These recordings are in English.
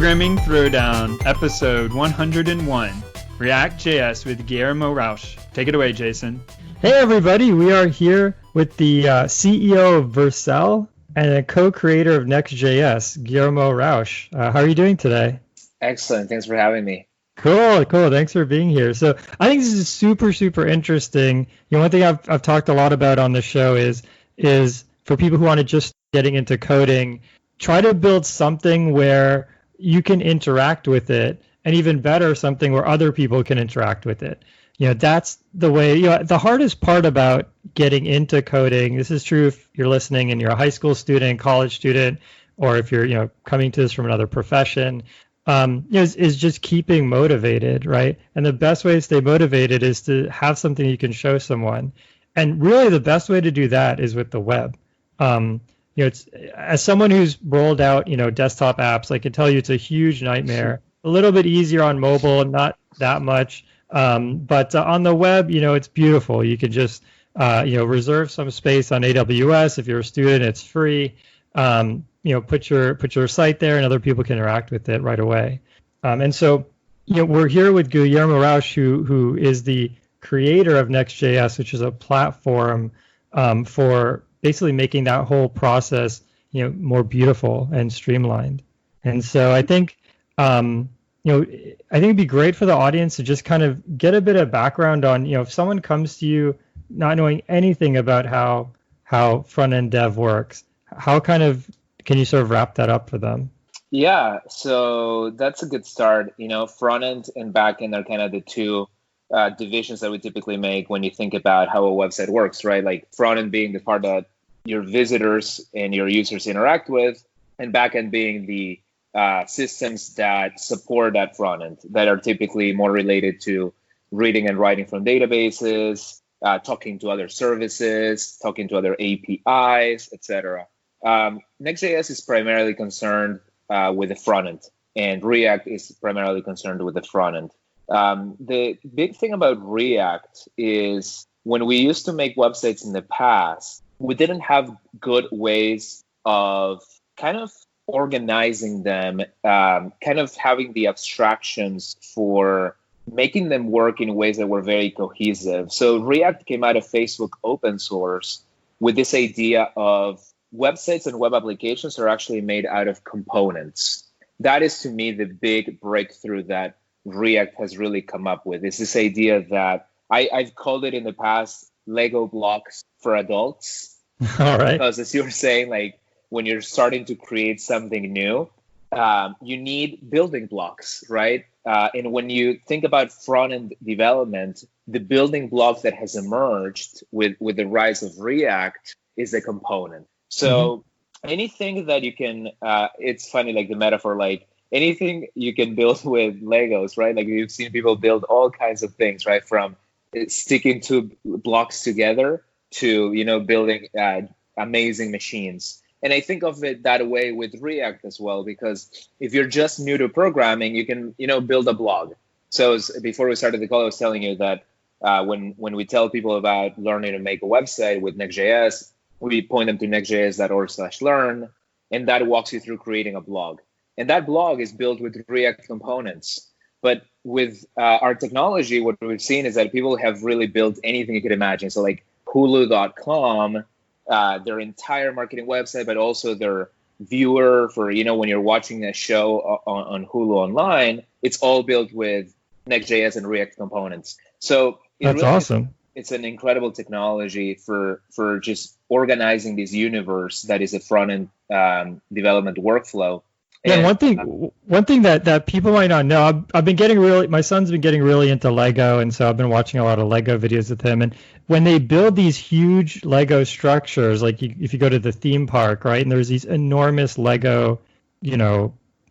Programming Throwdown, episode 101, ReactJS with Guillermo Rauch. Take it away, Jason. Hey everybody, we are here with the CEO of Vercel and a co-creator of Next.js, Guillermo Rauch. How are you doing today? Excellent, thanks for having me. Cool. Thanks for being here. So I think this is super interesting. One thing I've talked a lot about on the show is for people who want to just getting into coding, try to build something where you can interact with it, and even better, something where other people can interact with it. That's the way. The hardest part about getting into coding, this is true if you're listening and you're a high school student, college student, or if you're coming to this from another profession, is just keeping motivated, right? And the best way to stay motivated is to have something you can show someone. And really the best way to do that is with the web. It's, as someone who's rolled out, desktop apps, I can tell you it's a huge nightmare. A little bit easier on mobile, not that much. But on the web, it's beautiful. You can just, reserve some space on AWS. If you're a student, it's free. Put your site there, and other people can interact with it right away. And so, we're here with Guillermo Rauch, who is the creator of Next.js, which is a platform for basically making that whole process, more beautiful and streamlined. And so I think, I think it'd be great for the audience to just kind of get a bit of background on, if someone comes to you not knowing anything about how front-end dev works, how kind of can you sort of wrap that up for them? Yeah, so that's a good start. Front-end and back-end are kind of the two divisions that we typically make when you think about how a website works, right? Like front-end being the part that your visitors and your users interact with, and back-end being the systems that support that front-end, that are typically more related to reading and writing from databases, talking to other services, talking to other APIs, etc. Next.js is primarily concerned with the front end, and React is primarily concerned with the front end. The big thing about React is when we used to make websites in the past, we didn't have good ways of kind of organizing them, kind of having the abstractions for making them work in ways that were very cohesive. So React came out of Facebook open source with this idea of websites and web applications are actually made out of components. That is, to me, the big breakthrough that React has really come up with. Is this idea that I've called it in the past Lego blocks for adults. All right. Because as you were saying, like when you're starting to create something new, you need building blocks, right? And when you think about front-end development, the building block that has emerged with the rise of React is a component. So anything that you can, it's funny, like the metaphor, like anything you can build with Legos, right? Like you've seen people build all kinds of things, right? From sticking two blocks together to, building amazing machines. And I think of it that way with React as well, because if you're just new to programming, you can, build a blog. So before we started the call, I was telling you that when we tell people about learning to make a website with Next.js, we point them to next.js.org/learn, and that walks you through creating a blog. And that blog is built with React components. But with our technology, what we've seen is that people have really built anything you could imagine. So like Hulu.com, their entire marketing website, but also their viewer for, when you're watching a show on Hulu online, it's all built with Next.js and React components. So that's really awesome. It's an incredible technology for just organizing this universe that is a front-end development workflow. Yeah, and one thing that people might not know, my son's been getting really into Lego, and so I've been watching a lot of Lego videos with him. And when they build these huge Lego structures, like if you go to the theme park, right, and there's these enormous Lego,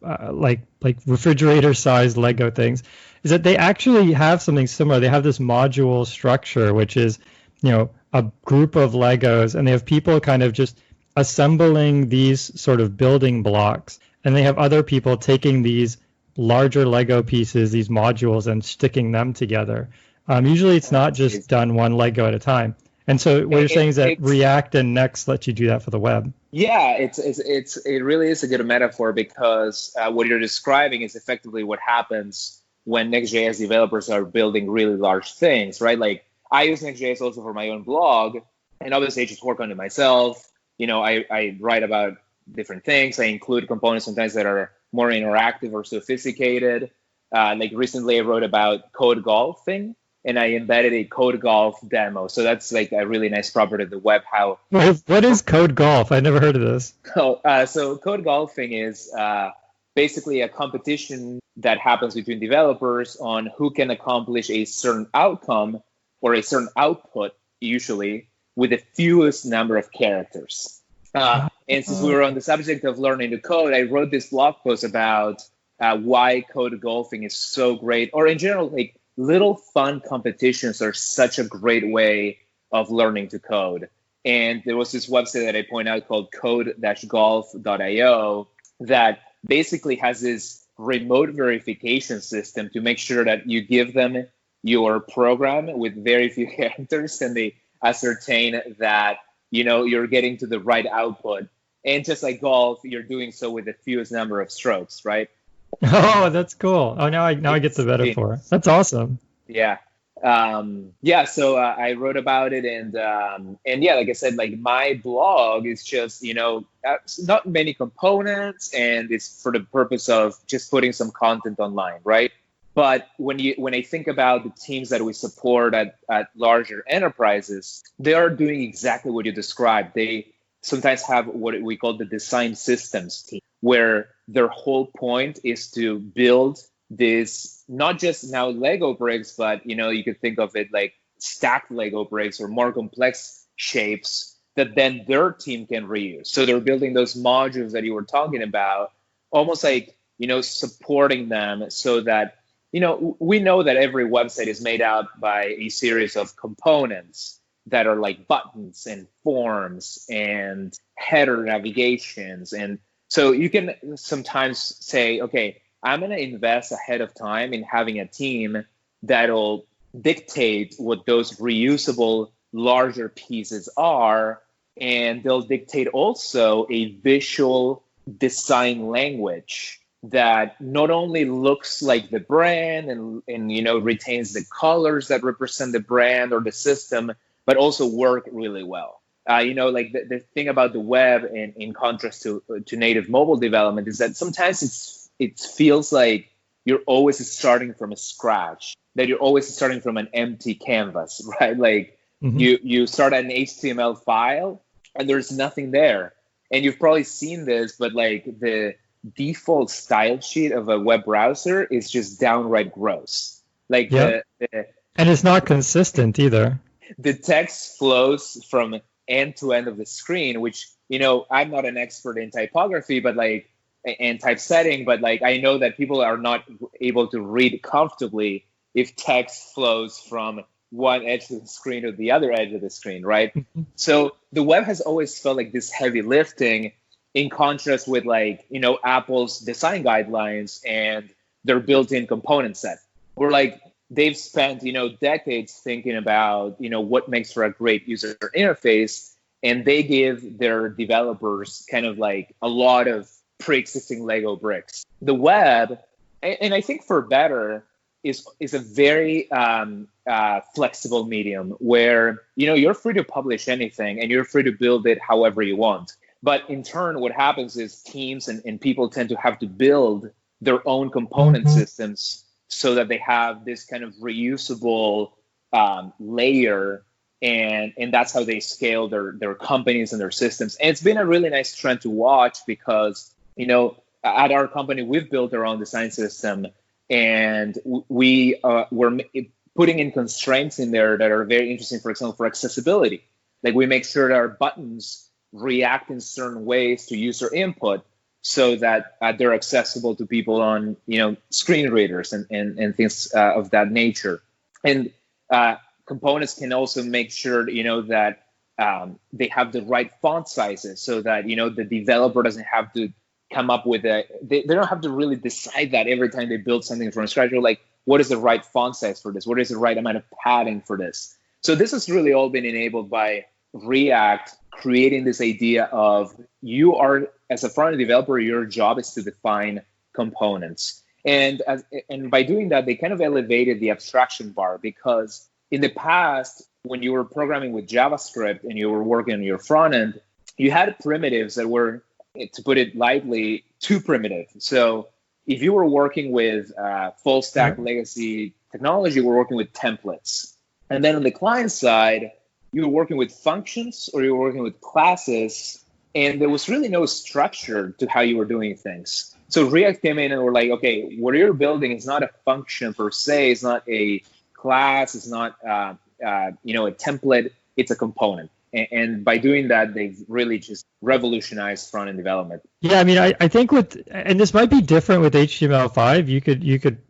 like refrigerator-sized Lego things, is that they actually have something similar. They have this module structure, which is, a group of Legos, and they have people kind of just assembling these sort of building blocks. And they have other people taking these larger Lego pieces, these modules, and sticking them together. Usually it's not just done one Lego at a time. And so what you're saying is that it's React and Next let you do that for the web. Yeah, it really is a good metaphor because what you're describing is effectively what happens when Next.js developers are building really large things, right? Like I use Next.js also for my own blog, and obviously I just work on it myself. I write about different things. I include components sometimes that are more interactive or sophisticated. Like recently I wrote about code golfing, and I embedded a code golf demo. So that's like a really nice property of the web. What is Code Golf? I never heard of this. So code golfing is basically a competition that happens between developers on who can accomplish a certain outcome or a certain output, usually with the fewest number of characters. And since we were on the subject of learning to code, I wrote this blog post about why code golfing is so great, or in general, like little fun competitions are such a great way of learning to code. And there was this website that I point out called code-golf.io that basically has this remote verification system to make sure that you give them your program with very few characters and they ascertain that you're getting to the right output. And just like golf, you're doing so with the fewest number of strokes, right? Oh, that's cool. Oh, now I get the metaphor. That's awesome. Yeah. So I wrote about it, and yeah, like I said, like my blog is just not many components, and it's for the purpose of just putting some content online, right? But when I think about the teams that we support at larger enterprises, they are doing exactly what you described. They sometimes have what we call the design systems team, where their whole point is to build this, not just now Lego bricks, but you could think of it like stacked Lego bricks or more complex shapes that then their team can reuse. So they're building those modules that you were talking about, almost like supporting them so that we know that every website is made up by a series of components that are like buttons and forms and header navigations. And so you can sometimes say, okay, I'm going to invest ahead of time in having a team that'll dictate what those reusable larger pieces are. And they'll dictate also a visual design language that not only looks like the brand and retains the colors that represent the brand or the system, but also work really well. Like the thing about the web, and in contrast to native mobile development, is that sometimes it feels like you're always starting from scratch, that you're always starting from an empty canvas, right? Like you start an HTML file and there's nothing there. And you've probably seen this, but like the default style sheet of a web browser is just downright gross. Like and it's not consistent either. The text flows from end to end of the screen, which I'm not an expert in typography, but like and typesetting, but like I know that people are not able to read comfortably if text flows from one edge of the screen to the other edge of the screen, right? So the web has always felt like this heavy lifting, in contrast with like Apple's design guidelines and their built-in component set. We're like they've spent decades thinking about what makes for a great user interface, and they give their developers kind of like a lot of pre-existing Lego bricks. The web, and I think for better, is a very flexible medium where you're free to publish anything and you're free to build it however you want. But in turn, what happens is teams and people tend to have to build their own component systems so that they have this kind of reusable layer, and that's how they scale their companies and their systems. And it's been a really nice trend to watch because at our company we've built our own design system, and we're putting in constraints in there that are very interesting. For example, for accessibility, like we make sure that our buttons react in certain ways to user input so that they're accessible to people on screen readers and things of that nature. And components can also make sure that they have the right font sizes so that the developer doesn't have to come up with they don't have to really decide that every time they build something from scratch. They're like, what is the right font size for this? What is the right amount of padding for this? So this has really all been enabled by React creating this idea of you are, as a front-end developer, your job is to define components. And by doing that, they kind of elevated the abstraction bar, because in the past, when you were programming with JavaScript and you were working on your front end, you had primitives that were, to put it lightly, too primitive. So if you were working with full stack legacy technology, we're working with templates. And then on the client side, you were working with functions or you were working with classes, and there was really no structure to how you were doing things. So React came in and were like, okay, what you're building is not a function per se, it's not a class, it's not a template, it's a component. And by doing that, they've really just revolutionized front-end development. Yeah, I mean, I think and this might be different with HTML5.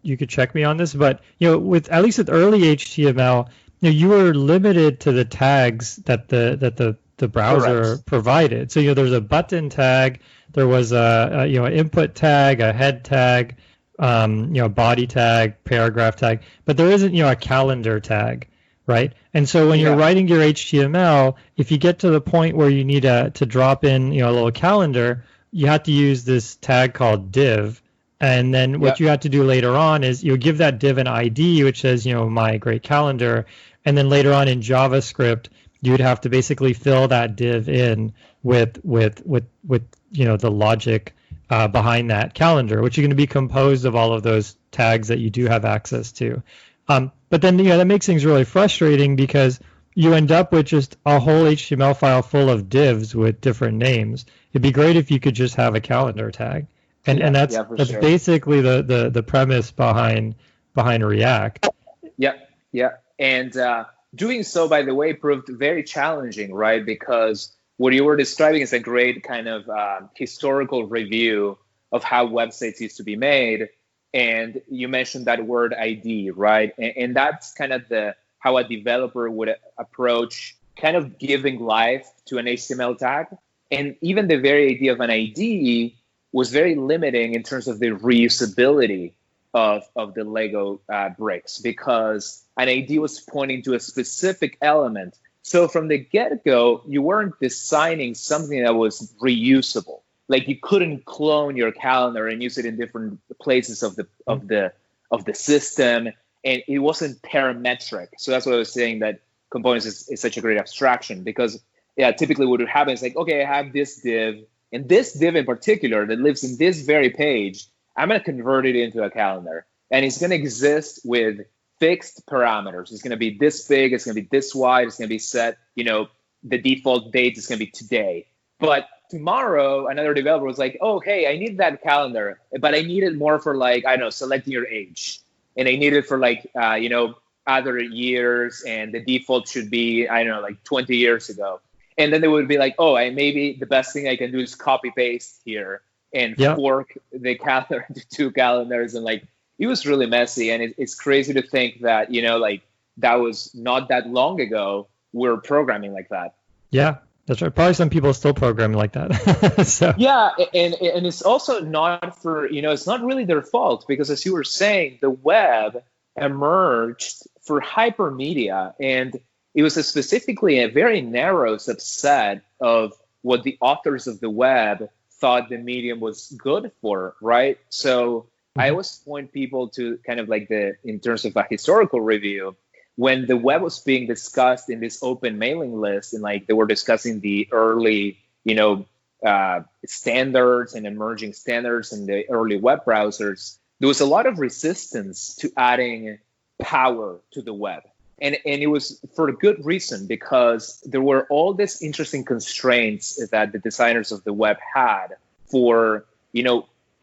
You could check me on this, but with at least with early HTML, you were limited to the tags that the browser Correct. provided. So there's a button tag, there was an input tag, a head tag, body tag, paragraph tag, but there isn't a calendar tag. Right. And so when you're writing your HTML, if you get to the point where you need to drop in, a little calendar, you have to use this tag called div. And then what you have to do later on is you give that div an ID, which says, my great calendar. And then later on in JavaScript, you would have to basically fill that div in with the logic behind that calendar, which is going to be composed of all of those tags that you do have access to. But then, that makes things really frustrating, because you end up with just a whole HTML file full of divs with different names. It'd be great if you could just have a calendar tag. And that's sure. Basically the premise behind React. Yeah. And doing so, by the way, proved very challenging, right? Because what you were describing is a great kind of historical review of how websites used to be made. And you mentioned that word ID, right? And that's kind of how a developer would approach kind of giving life to an HTML tag. And even the very idea of an ID was very limiting in terms of the reusability of the Lego bricks, because an ID was pointing to a specific element. So from the get-go, you weren't designing something that was reusable. Like you couldn't clone your calendar and use it in different places of the system, and it wasn't parametric. So that's what I was saying, that components is such a great abstraction, because typically what would happen is like, okay, I have this div, and this div in particular that lives in this very page, I'm going to convert it into a calendar, and it's going to exist with fixed parameters. It's going to be this big, it's going to be this wide, it's going to be set, the default date is going to be today. But tomorrow, another developer was like, oh, hey, I need that calendar, but I need it more for selecting your age. And I need it for other years, and the default should be, 20 years ago. And then they would be like, oh, maybe the best thing I can do is copy paste here and fork the calendar into two calendars. And it was really messy. And it's crazy to think that, that was not that long ago, we're programming like that. Yeah. That's right. Probably some people still program like that. So. Yeah, and it's also not for, it's not really their fault, because as you were saying, the web emerged for hypermedia, and it was specifically a very narrow subset of what the authors of the web thought the medium was good for, right? So I always point people to kind of in terms of a historical review, when the web was being discussed in this open mailing list, and they were discussing the early, standards and emerging standards in the early web browsers, there was a lot of resistance to adding power to the web. And it was for a good reason, because there were all these interesting constraints that the designers of the web had for,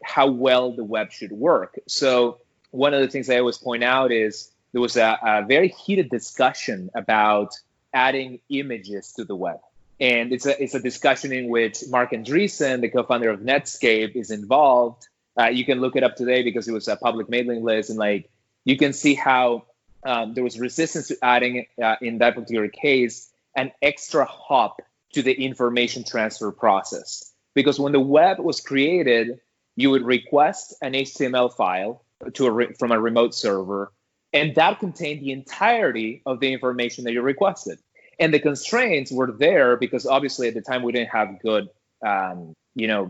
how well the web should work. So one of the things I always point out is, there was a very heated discussion about adding images to the web. And it's a discussion in which Mark Andreessen, the co-founder of Netscape, is involved. You can look it up today because it was a public mailing list. And you can see how there was resistance to adding, in that particular case, an extra hop to the information transfer process. Because when the web was created, you would request an HTML file from a remote server. And that contained the entirety of the information that you requested. And the constraints were there because obviously at the time we didn't have good,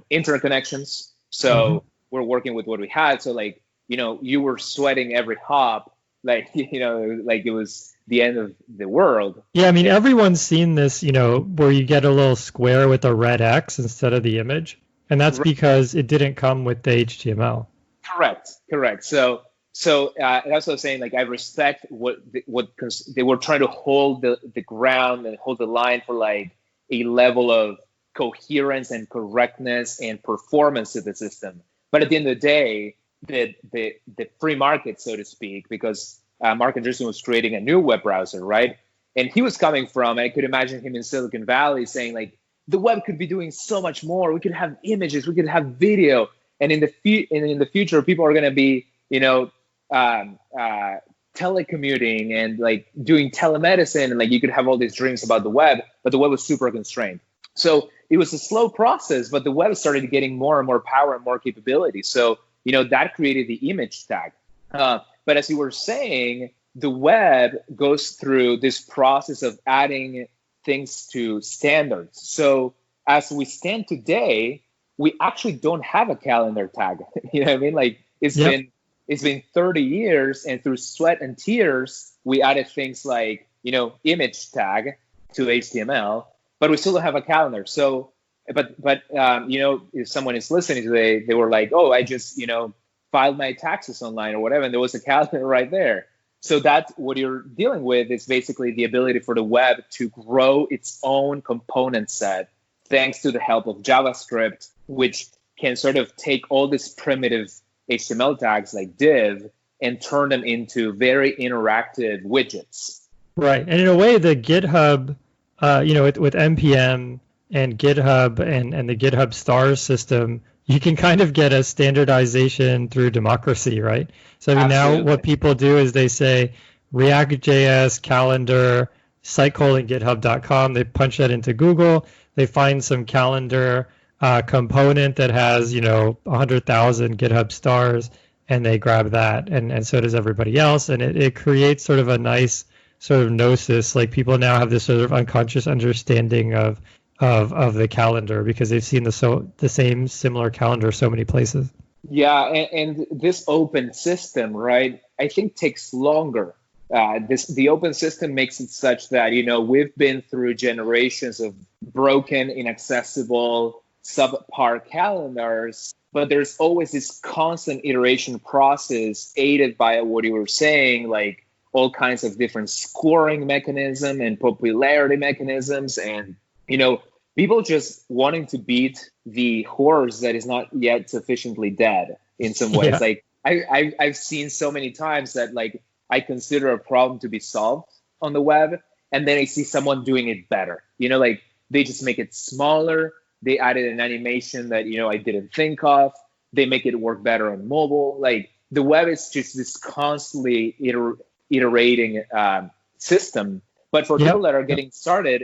internet connections. So we're working with what we had. So like, you were sweating every hop, like, like it was the end of the world. Yeah, I mean, everyone's seen this, where you get a little square with a red X instead of the image. And that's because it didn't come with the HTML. Correct. So that's what I was saying. Like, I respect what they were trying to hold the ground and hold the line for like a level of coherence and correctness and performance to the system. But at the end of the day, the free market, so to speak, because Mark Andreessen was creating a new web browser, right? And he was coming from, and I could imagine him in Silicon Valley saying like, the web could be doing so much more. We could have images, we could have video, and in the future, people are going to be, telecommuting and like doing telemedicine, and like you could have all these dreams about the web, but the web was super constrained. So it was a slow process, but the web started getting more and more power and more capability. So that created the image tag. But as you were saying, the web goes through this process of adding things to standards. So as we stand today, we actually don't have a calendar tag. You know what I mean? Like it's been 30 years, and through sweat and tears, we added things like, image tag to HTML, but we still don't have a calendar. So, but if someone is listening today, they were like, oh, I just, filed my taxes online or whatever, and there was a calendar right there. So that's what you're dealing with, is basically the ability for the web to grow its own component set, thanks to the help of JavaScript, which can sort of take all these primitive HTML tags like div and turn them into very interactive widgets. Right. And in a way, the GitHub, with NPM and GitHub and the GitHub stars system, you can kind of get a standardization through democracy, right? So now what people do is they say ReactJS calendar site:/github.com. They punch that into Google. They find some calendar component that has 100,000 GitHub stars, and they grab that, and so does everybody else, and it creates sort of a nice sort of gnosis. Like people now have this sort of unconscious understanding of the calendar because they've seen the same similar calendar so many places. Yeah, and this open system, right, I think takes longer. The open system makes it such that, we've been through generations of broken, inaccessible, subpar calendars, but there's always this constant iteration process aided by what you were saying, like all kinds of different scoring mechanism and popularity mechanisms, and, people just wanting to beat the horse that is not yet sufficiently dead in some ways. Yeah. Like I've seen so many times that like I consider a problem to be solved on the web, and then I see someone doing it better. Like they just make it smaller. They added an animation that, I didn't think of. They make it work better on mobile. Like the web is just this constantly iterating system. But for people that are getting started,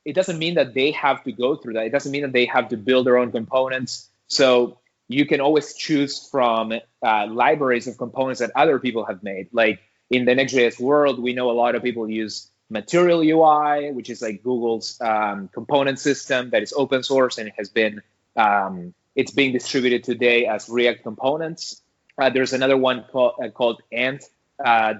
it doesn't mean that they have to go through that. It doesn't mean that they have to build their own components. So you can always choose from libraries of components that other people have made. Like in the Next.js world, we know a lot of people use Material UI, which is like Google's component system that is open source, and it has been it's being distributed today as React components. There's another one called Ant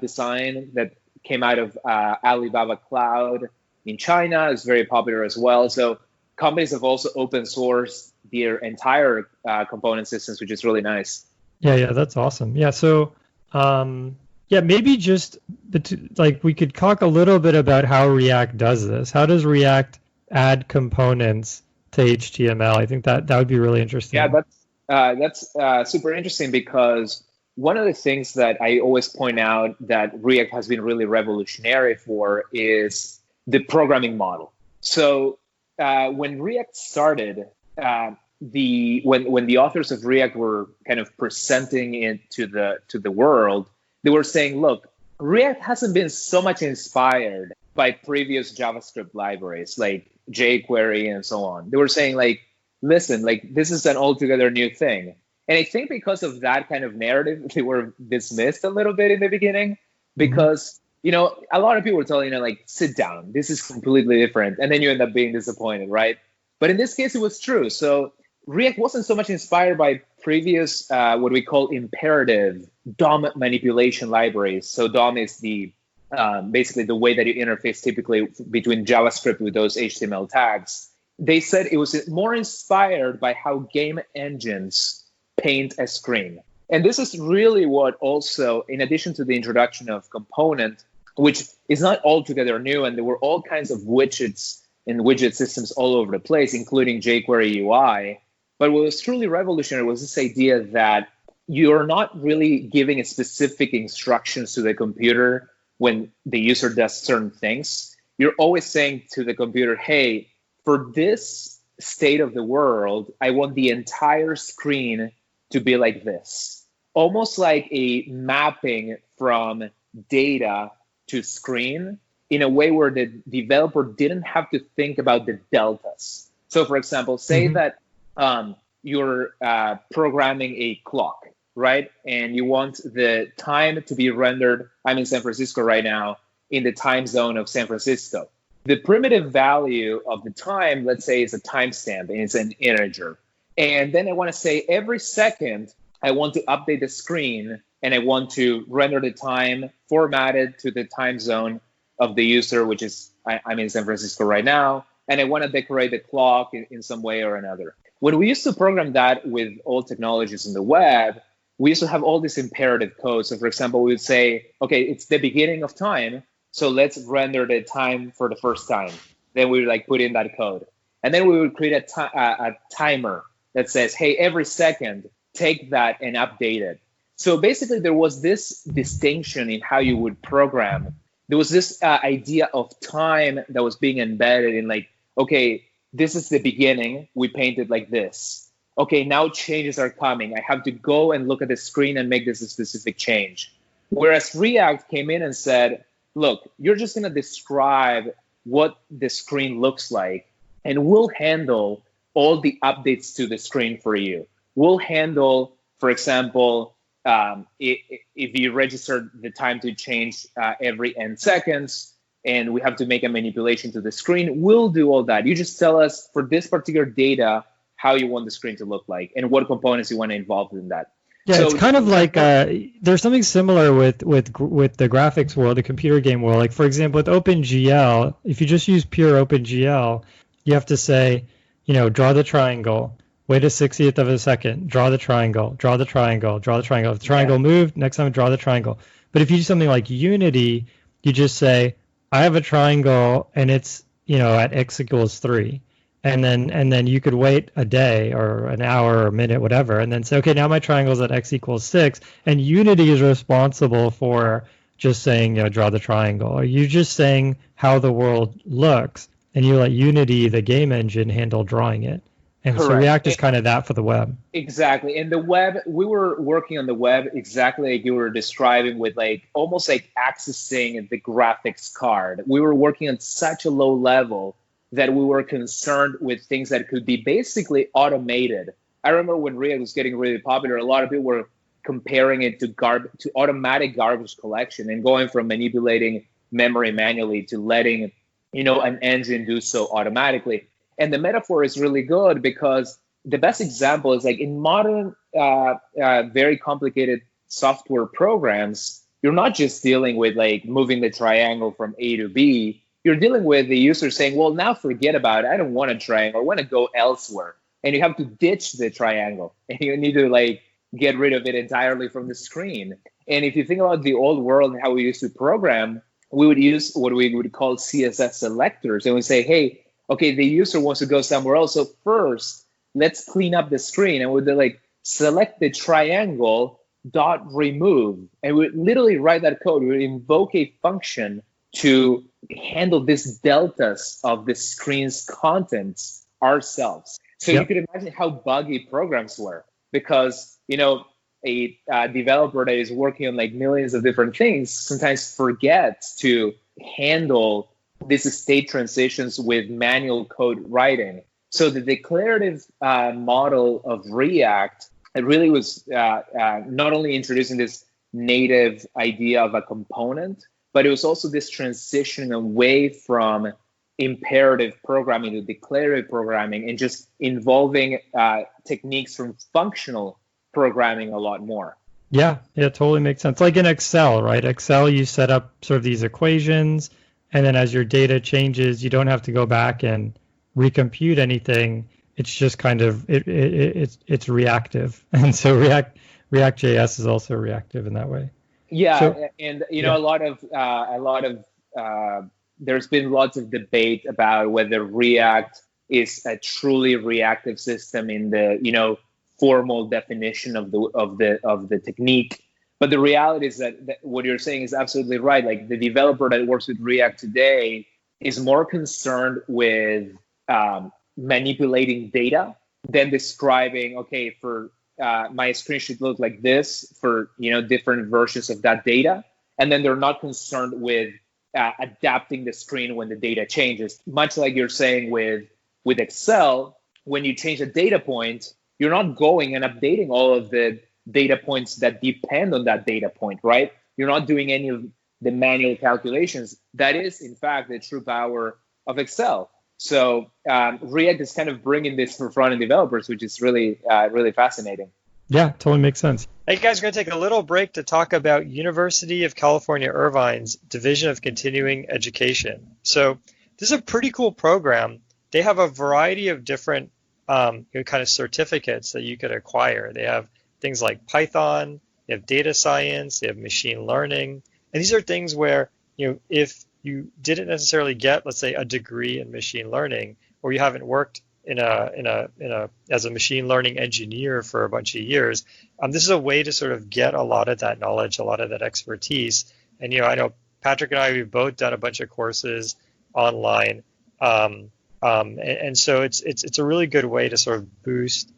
Design that came out of Alibaba Cloud in China. Is very popular as well. So companies have also open sourced their entire component systems, which is really nice. Yeah, that's awesome. Yeah, so maybe just we could talk a little bit about how React does this. How does React add components to HTML? I think that would be really interesting. Yeah, that's super interesting, because one of the things that I always point out that React has been really revolutionary for is the programming model. So when React started, when the authors of React were kind of presenting it to the world, they were saying, look, React hasn't been so much inspired by previous JavaScript libraries like jQuery and so on. They were saying, like, listen, like this is an altogether new thing. And I think because of that kind of narrative, they were dismissed a little bit in the beginning because, a lot of people were telling, like, sit down, this is completely different. And then you end up being disappointed, right? But in this case, it was true. So React wasn't so much inspired by previous, what we call imperative DOM manipulation libraries. So DOM is the basically the way that you interface typically between JavaScript with those HTML tags. They said it was more inspired by how game engines paint a screen. And this is really what also, in addition to the introduction of component, which is not altogether new, and there were all kinds of widgets and widget systems all over the place, including jQuery UI. But what was truly revolutionary was this idea that you're not really giving a specific instructions to the computer when the user does certain things. You're always saying to the computer, hey, for this state of the world, I want the entire screen to be like this. Almost like a mapping from data to screen in a way where the developer didn't have to think about the deltas. So for example, say that you're programming a clock, right? And you want the time to be rendered, I'm in San Francisco right now, in the time zone of San Francisco. The primitive value of the time, let's say, is a timestamp, and it's an integer. And then I want to say every second, I want to update the screen, and I want to render the time formatted to the time zone of the user, which is, I'm in San Francisco right now, and I want to decorate the clock in some way or another. When we used to program that with old technologies in the web, we used to have all this imperative code. So for example, we would say, okay, it's the beginning of time, so let's render the time for the first time. Then we would put in that code. And then we would create a timer that says, hey, every second, take that and update it. So basically, there was this distinction in how you would program. There was this idea of time that was being embedded in okay, this is the beginning. We painted like this. Okay, now changes are coming. I have to go and look at the screen and make this a specific change. Whereas React came in and said, look, you're just going to describe what the screen looks like, and we'll handle all the updates to the screen for you. We'll handle, for example, if you register the time to change every n seconds, and we have to make a manipulation to the screen, we'll do all that. You just tell us for this particular data how you want the screen to look like and what components you want to involve in that. Yeah, so it's kind of like there's something similar with the graphics world, the computer game world. Like for example, with OpenGL, if you just use pure OpenGL, you have to say, draw the triangle, wait a 60th of a second, draw the triangle, draw the triangle, draw the triangle. If the triangle moved, next time draw the triangle. But if you do something like Unity, you just say, I have a triangle and it's at x equals 3. And then you could wait a day or an hour or a minute, whatever, and then say, okay, now my triangle's at x equals 6. And Unity is responsible for just saying, draw the triangle. Or you're just saying how the world looks, and you let Unity, the game engine, handle drawing it. And Correct. So React is kind of that for the web. Exactly. And the web, we were working on the web exactly like you were describing, with almost like accessing the graphics card. We were working on such a low level that we were concerned with things that could be basically automated. I remember when React was getting really popular, a lot of people were comparing it to automatic garbage collection and going from manipulating memory manually to letting an engine do so automatically. And the metaphor is really good because the best example is in modern, very complicated software programs, you're not just dealing with moving the triangle from A to B. You're dealing with the user saying, well, now forget about it. I don't want a triangle. I want to go elsewhere. And you have to ditch the triangle. And you need to get rid of it entirely from the screen. And if you think about the old world and how we used to program, we would use what we would call CSS selectors. And we say, hey, okay, the user wants to go somewhere else. So first, let's clean up the screen. And we'd select the triangle dot remove. And we would literally write that code. We would invoke a function to handle these deltas of the screen's contents ourselves. So You could imagine how buggy programs were, because a developer that is working on millions of different things sometimes forgets to handle these state transitions with manual code writing. So the declarative model of React it really was not only introducing this native idea of a component, but it was also this transition away from imperative programming to declarative programming and just involving techniques from functional programming a lot more. Yeah, it totally makes sense. Like in Excel, right? Excel, you set up sort of these equations, and then as your data changes, you don't have to go back and recompute anything. It's just kind of it's reactive, and so ReactJS is also reactive in that way. Yeah, so, and a lot of there's been lots of debate about whether React is a truly reactive system in the formal definition of the technique. But the reality is that what you're saying is absolutely right. Like the developer that works with React today is more concerned with manipulating data than describing, okay, for my screen should look like this for different versions of that data. And then they're not concerned with adapting the screen when the data changes. Much like you're saying with Excel, when you change a data point, you're not going and updating all of the data points that depend on that data point, right? You're not doing any of the manual calculations. That is, in fact, the true power of Excel. So React is kind of bringing this for front-end developers, which is really, really fascinating. Yeah, totally makes sense. Hey guys, we're going to take a little break to talk about University of California Irvine's Division of Continuing Education. So this is a pretty cool program. They have a variety of different kind of certificates that you could acquire. They have things like Python, they have data science, they have machine learning. And these are things where, if you didn't necessarily get, let's say, a degree in machine learning, or you haven't worked as a machine learning engineer for a bunch of years, this is a way to sort of get a lot of that knowledge, a lot of that expertise. And I know Patrick and I, we've both done a bunch of courses online, and so it's a really good way to sort of boost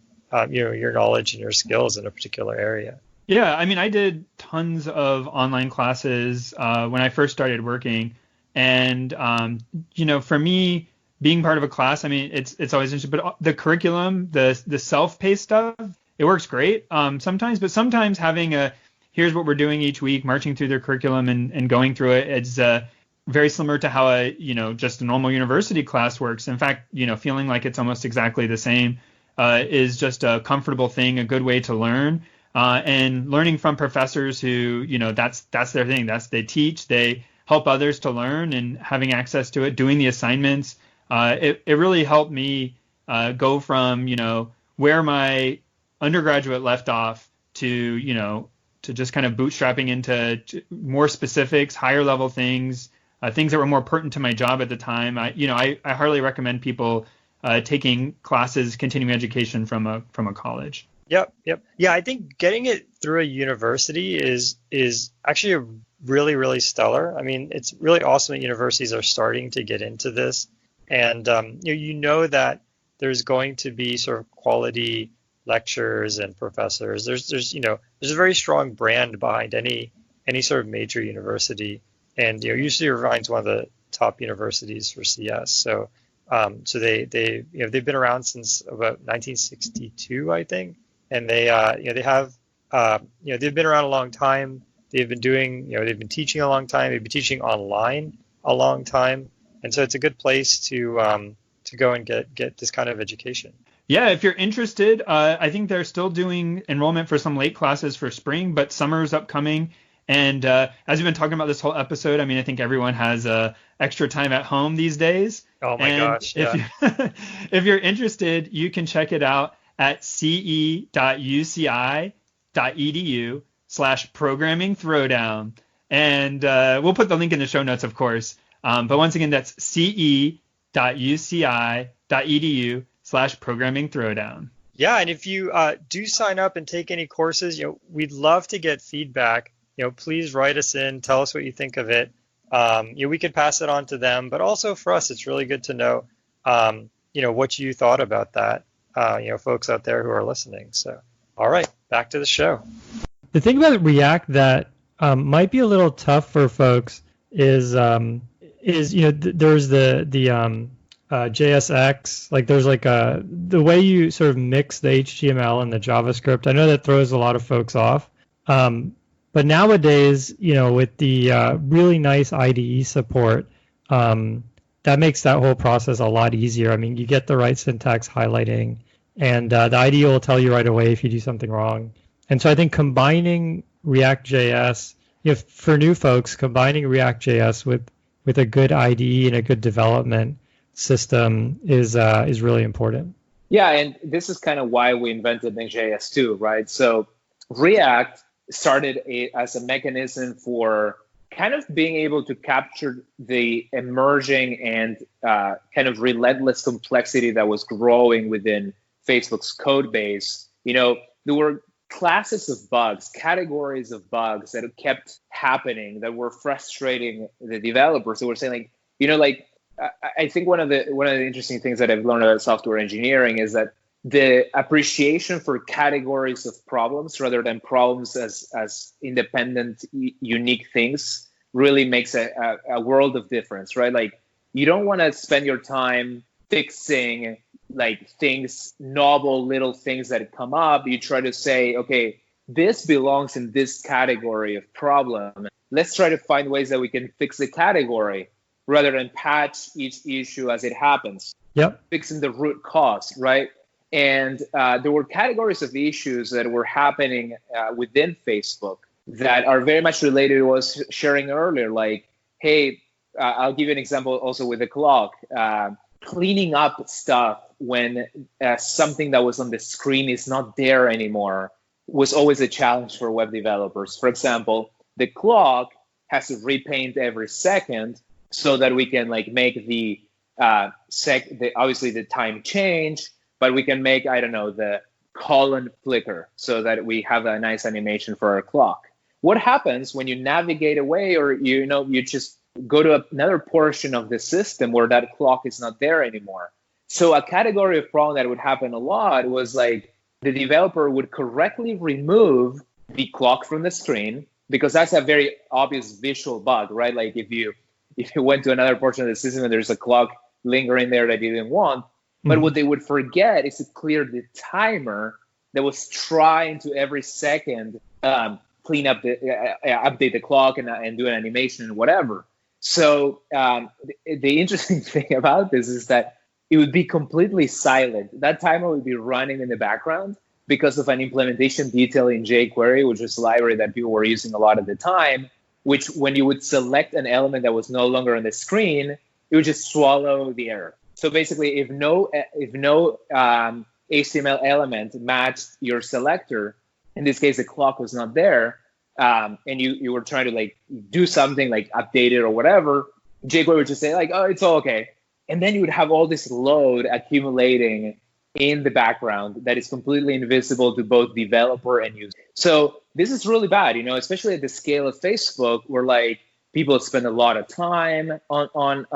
your knowledge and your skills in a particular area. Yeah, I mean, I did tons of online classes when I first started working, and for me, being part of a class, I mean, it's always interesting, but the curriculum, the self-paced stuff, it works great sometimes, but sometimes having here's what we're doing each week, marching through their curriculum and going through it, it's very similar to how just a normal university class works. In fact, feeling like it's almost exactly the same is just a comfortable thing, a good way to learn, and learning from professors who, that's their thing. They teach, they help others to learn, and having access to it, doing the assignments. It really helped me go from, where my undergraduate left off to just kind of bootstrapping into more specifics, higher level things, things that were more pertinent to my job at the time. I highly recommend people taking classes, continuing education from a college. Yep. Yeah, I think getting it through a university is actually really, really stellar. I mean, it's really awesome that universities are starting to get into this. And that there's going to be sort of quality lectures and professors. There's a very strong brand behind any sort of major university, and usually Irvine's one of the top universities for CS. So they've been around since about 1962, I think, and they've been around a long time. They've been teaching a long time. They've been teaching online a long time. And so it's a good place to go and get this kind of education. Yeah, if you're interested, I think they're still doing enrollment for some late classes for spring, but summer's upcoming. And as we've been talking about this whole episode, I mean, I think everyone has extra time at home these days. Oh my gosh! Yeah. If you're interested, you can check it out at ce.uci.edu/programming throwdown. And we'll put the link in the show notes, of course. But once again, that's ce.uci.edu/programming throwdown. Yeah, and if you do sign up and take any courses, we'd love to get feedback. Please write us in, tell us what you think of it. We could pass it on to them, but also for us, it's really good to know, what you thought about that. Folks out there who are listening. So, all right, back to the show. The thing about React that might be a little tough for folks is there's the JSX. Like there's like the way you sort of mix the HTML and the JavaScript. I know that throws a lot of folks off. But nowadays, with the really nice IDE support, that makes that whole process a lot easier. I mean, you get the right syntax highlighting, and the IDE will tell you right away if you do something wrong. And so I think combining ReactJS, for new folks, combining ReactJS with a good IDE and a good development system is really important. Yeah, and this is kind of why we invented Next.js too, right? So React started as a mechanism for kind of being able to capture the emerging and kind of relentless complexity that was growing within Facebook's code base. There were classes of bugs, categories of bugs that kept happening that were frustrating the developers. They were saying I think one of the interesting things that I've learned about software engineering is that the appreciation for categories of problems rather than problems as independent, unique things really makes a world of difference, right? Like you don't want to spend your time fixing like things, novel little things that come up. You try to say, okay, this belongs in this category of problem. Let's try to find ways that we can fix the category rather than patch each issue as it happens. Yep. Fixing the root cause, right? And there were categories of issues that were happening within Facebook that are very much related to what I was sharing earlier. Like, hey, I'll give you an example also with the clock. Cleaning up stuff when something that was on the screen is not there anymore was always a challenge for web developers. For example, the clock has to repaint every second so that we can like make the obviously the time change, but we can make, I don't know, the colon flicker so that we have a nice animation for our clock. What happens when you navigate away or you just go to another portion of the system where that clock is not there anymore? So a category of problem that would happen a lot was like the developer would correctly remove the clock from the screen, because that's a very obvious visual bug, right? Like if you went to another portion of the system and there's a clock lingering there that you didn't want, but what they would forget is to clear the timer that was trying to every second clean up update the clock and do an animation and whatever. So the interesting thing about this is that it would be completely silent. That timer would be running in the background because of an implementation detail in jQuery, which is a library that people were using a lot at the time, which when you would select an element that was no longer on the screen, it would just swallow the error. So basically, if no HTML element matched your selector, in this case, the clock was not there, and you were trying to like do something like update it or whatever, jQuery would just say like, oh, it's all okay. And then you would have all this load accumulating in the background that is completely invisible to both developer and user. So this is really bad, especially at the scale of Facebook, where like people spend a lot of time on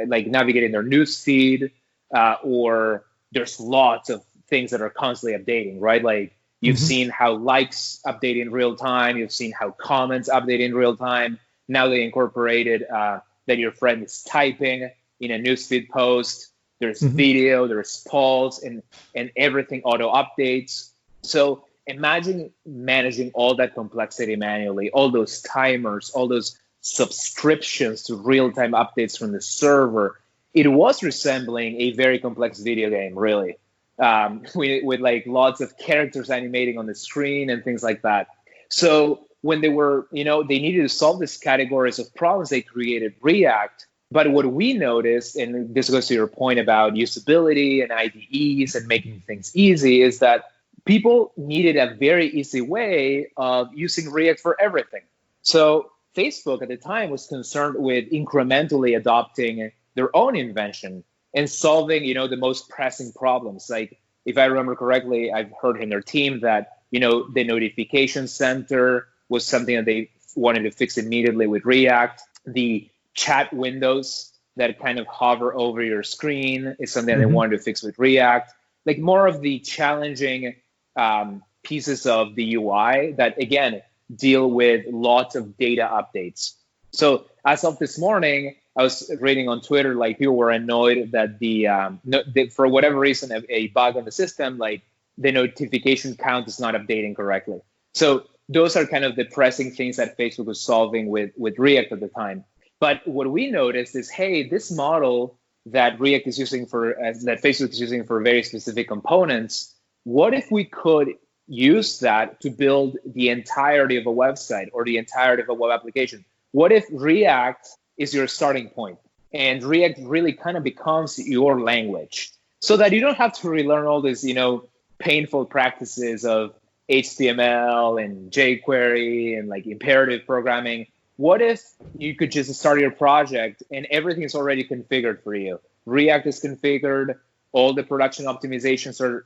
like navigating their news feed, or there's lots of things that are constantly updating, right? Like you've seen how likes update in real time. You've seen how comments update in real time. Now they incorporated that your friend is typing in a newsfeed post. There's video, there's polls, and everything auto updates. So imagine managing all that complexity manually, all those timers, all those subscriptions to real-time updates from the server. It was resembling a very complex video game, really, with like lots of characters animating on the screen and things like that. So when they were, they needed to solve these categories of problems, they created React. But what we noticed, and this goes to your point about usability and IDEs and making things easy, is that people needed a very easy way of using React for everything. So Facebook at the time was concerned with incrementally adopting their own invention and solving, the most pressing problems. Like, if I remember correctly, I've heard from their team that, the notification center was something that they wanted to fix immediately with React. The chat windows that kind of hover over your screen is something they wanted to fix with React. Like more of the challenging pieces of the UI that, again, deal with lots of data updates. So as of this morning, I was reading on Twitter, like people were annoyed that for whatever reason, a bug on the system, like the notification count is not updating correctly. So those are kind of the pressing things that Facebook was solving with React at the time. But what we noticed is, hey, this model that React is using that Facebook is using for very specific components, what if we could use that to build the entirety of a website or the entirety of a web application? What if React is your starting point and React really kind of becomes your language, so that you don't have to relearn all these, painful practices of HTML and jQuery and like imperative programming? What if you could just start your project and everything is already configured for you? React is configured, all the production optimizations are,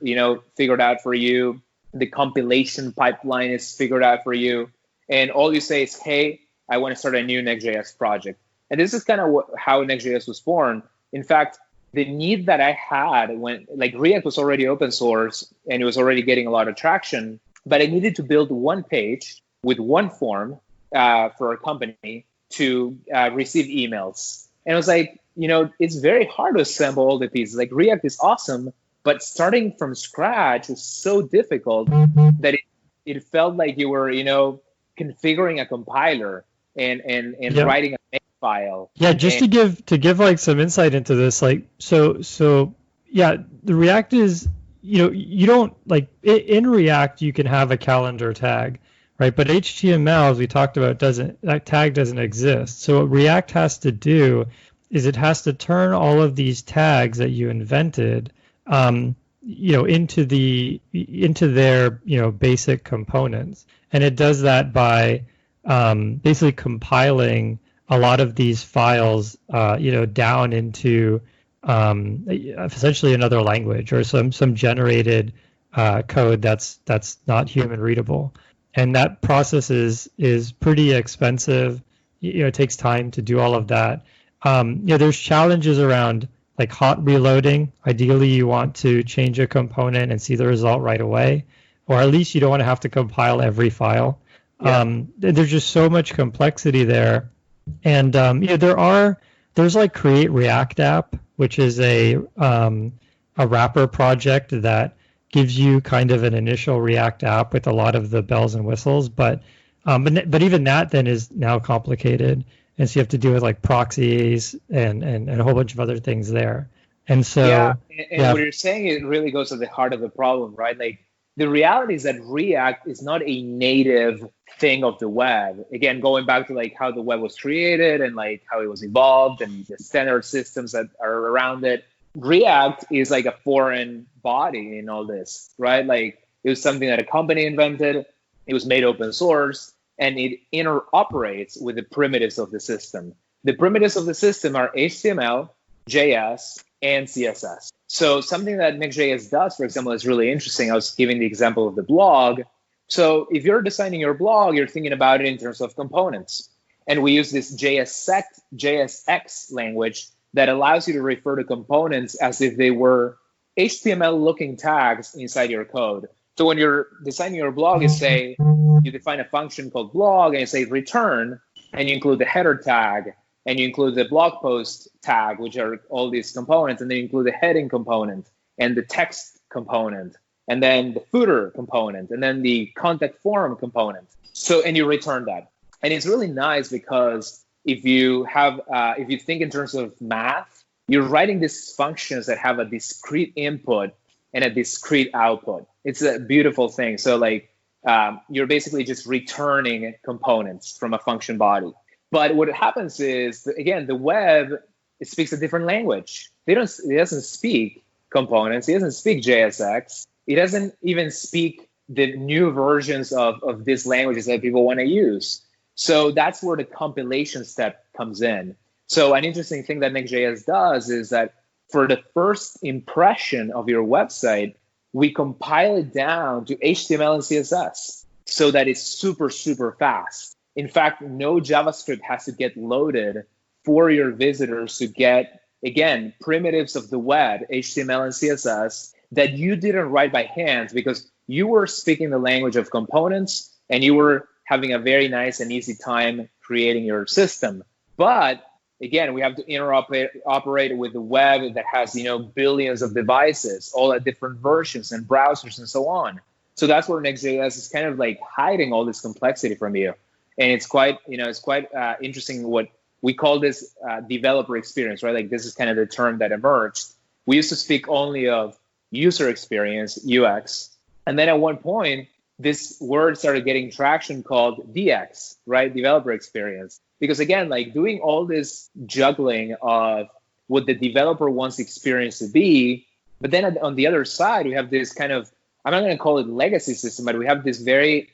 figured out for you. The compilation pipeline is figured out for you. And all you say is, hey, I want to start a new Next.js project. And this is kind of how Next.js was born. In fact, the need that I had when, like, React was already open source and it was already getting a lot of traction, but I needed to build one page with one form for a company to receive emails. And I was like, it's very hard to assemble all the pieces. Like, React is awesome, but starting from scratch is so difficult that it felt like you were, configuring a compiler and writing a make file. Yeah, just to give like some insight into this, like so yeah, the React is, you don't like in React you can have a calendar tag, right? But HTML, as we talked about, that tag doesn't exist. So what React has to do is it has to turn all of these tags that you invented into their basic components, and it does that by basically compiling a lot of these files down into essentially another language or some generated code that's not human readable. And that process is pretty expensive. It takes time to do all of that. There's challenges around like hot reloading. Ideally, you want to change a component and see the result right away, or at least you don't want to have to compile every file. Yeah. There's just so much complexity there. And there's like Create React App, which is a wrapper project that gives you kind of an initial React app with a lot of the bells and whistles, but even that then is now complicated, and so you have to deal with like proxies and a whole bunch of other things there. And so what you're saying, it really goes to the heart of the problem, right? Like, the reality is that React is not a native thing of the web. Again, going back to like how the web was created and like how it was evolved and the standard systems that are around it. React is like a foreign body in all this, right? Like, it was something that a company invented. It was made open source, and it interoperates with the primitives of the system. The primitives of the system are HTML, JS, and CSS. So something that Next.js does, for example, is really interesting. I was giving the example of the blog. So if you're designing your blog, you're thinking about it in terms of components. And we use this JSX language that allows you to refer to components as if they were HTML-looking tags inside your code. So when you're designing your blog, you define a function called blog, and you say return, and you include the header tag, and you include the blog post tag, which are all these components, and then you include the heading component and the text component, and then the footer component, and then the contact form component. So, and you return that. And it's really nice because if you think in terms of math, you're writing these functions that have a discrete input and a discrete output. It's a beautiful thing. So like you're basically just returning components from a function body. But what happens is, again, the web, it speaks a different language. It doesn't speak components. It doesn't speak JSX. It doesn't even speak the new versions of these languages that people want to use. So that's where the compilation step comes in. So an interesting thing that Next.js does is that for the first impression of your website, we compile it down to HTML and CSS so that it's super, super fast. In fact, no JavaScript has to get loaded for your visitors to get, again, primitives of the web, HTML and CSS, that you didn't write by hand because you were speaking the language of components and you were having a very nice and easy time creating your system. But again, we have to interoperate with the web that has, billions of devices, all at different versions and browsers and so on. So that's where Next.js is kind of like hiding all this complexity from you. And it's quite interesting. What we call this developer experience, right? Like this is kind of the term that emerged. We used to speak only of user experience, UX. And then at one point, this word started getting traction called DX, right? Developer experience. Because again, like doing all this juggling of what the developer wants the experience to be, but then on the other side, we have this kind of, I'm not going to call it legacy system, but we have this very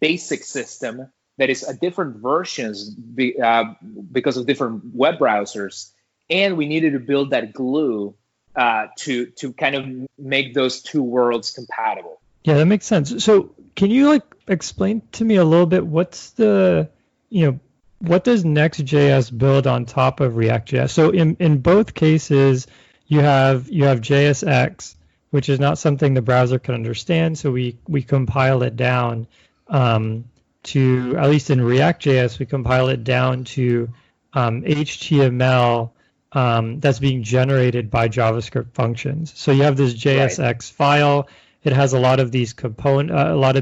basic system that is at different versions because of different web browsers. And we needed to build that glue to kind of make those two worlds compatible. Yeah, that makes sense. So can you explain to me a little bit what does Next.js build on top of ReactJS? So in both cases, you have JSX, which is not something the browser can understand. So we compile it down to, at least in ReactJS, we compile it down to HTML that's being generated by JavaScript functions. So you have this JSX file. It has a lot of these HTML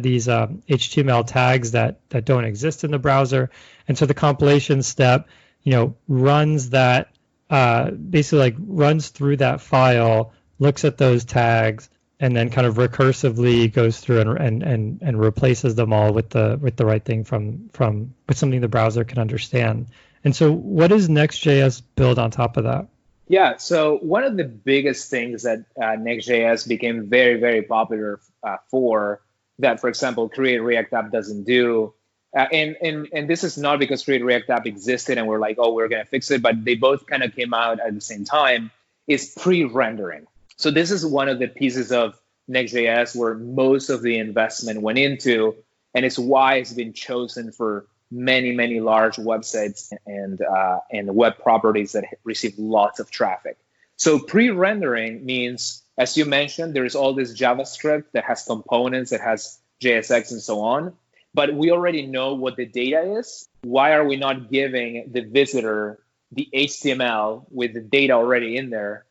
tags that don't exist in the browser, and so the compilation step, runs that basically runs through that file, looks at those tags, and then kind of recursively goes through and replaces them all with the right thing with something the browser can understand. And so, what does Next.js build on top of that? Yeah, so one of the biggest things that Next.js became very, very popular for that, for example, Create React App doesn't do, and this is not because Create React App existed and we're like, oh, we're going to fix it, but they both kind of came out at the same time, is pre-rendering. So this is one of the pieces of Next.js where most of the investment went into, and it's why it's been chosen for many, many large websites and web properties that receive lots of traffic. So pre-rendering means, as you mentioned, there's all this JavaScript that has components, that has JSX and so on, but we already know what the data is. Why are we not giving the visitor the HTML with the data already in there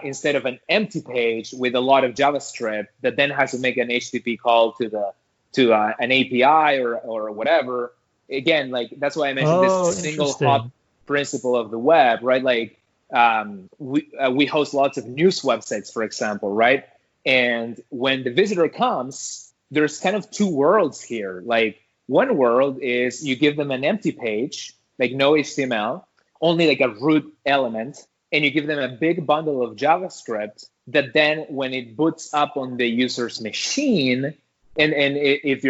instead of an empty page with a lot of JavaScript that then has to make an HTTP call to an API or whatever? Again, that's why I mentioned this single hop principle of the web, right? Like we host lots of news websites, for example, right? And when the visitor comes, there's kind of two worlds here. Like one world is you give them an empty page, like no HTML, only like a root element, and you give them a big bundle of JavaScript that then when it boots up on the user's machine, and if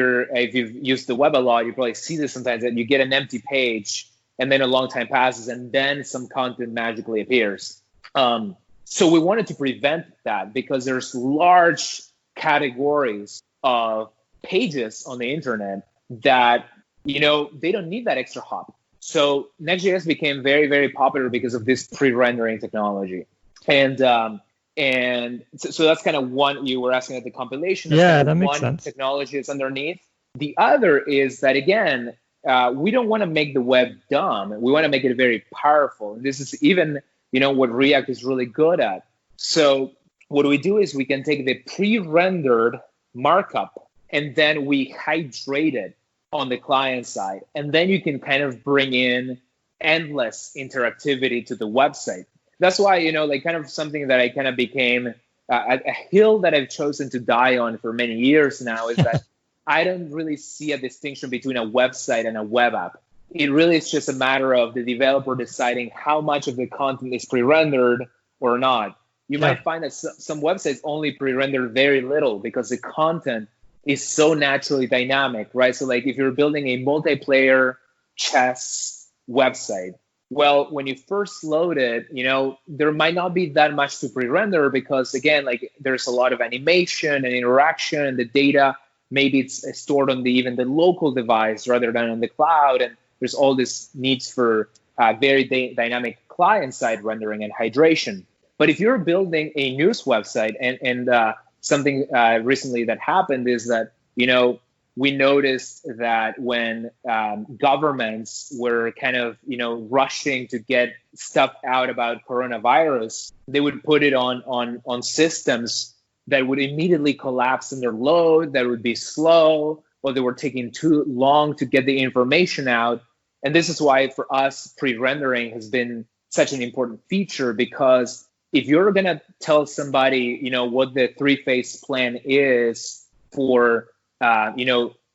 you've used the web a lot, you probably see this sometimes, that you get an empty page and then a long time passes and then some content magically appears. So we wanted to prevent that because there's large categories of pages on the internet that, they don't need that extra hop. So Next.js became very, very popular because of this pre-rendering technology. And so that's kind of one, you were asking at the compilation. Yeah, that makes sense. Technology is underneath. The other is that, again, we don't want to make the web dumb. We want to make it very powerful. And this is even, what React is really good at. So what we do is we can take the pre-rendered markup and then we hydrate it on the client side. And then you can kind of bring in endless interactivity to the website. That's why, kind of something that I kind of became a hill that I've chosen to die on for many years now is that I don't really see a distinction between a website and a web app. It really is just a matter of the developer deciding how much of the content is pre-rendered or not. You might find that some websites only pre-render very little because the content is so naturally dynamic, right? So like if you're building a multiplayer chess website, well, when you first load it, there might not be that much to pre-render because, again, like there's a lot of animation and interaction and the data, maybe it's stored on even the local device rather than on the cloud. And there's all this needs for very dynamic client-side rendering and hydration. But if you're building a news website and something recently that happened is that, we noticed that when governments were kind of, rushing to get stuff out about coronavirus, they would put it on systems that would immediately collapse under load, that would be slow, or they were taking too long to get the information out. And this is why for us, pre-rendering has been such an important feature, because if you're going to tell somebody, what the 3-phase plan is for,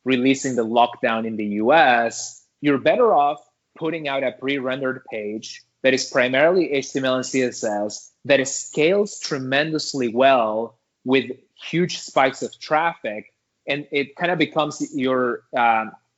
releasing the lockdown in the US, you're better off putting out a pre-rendered page that is primarily HTML and CSS, that scales tremendously well with huge spikes of traffic. And it kind of becomes your,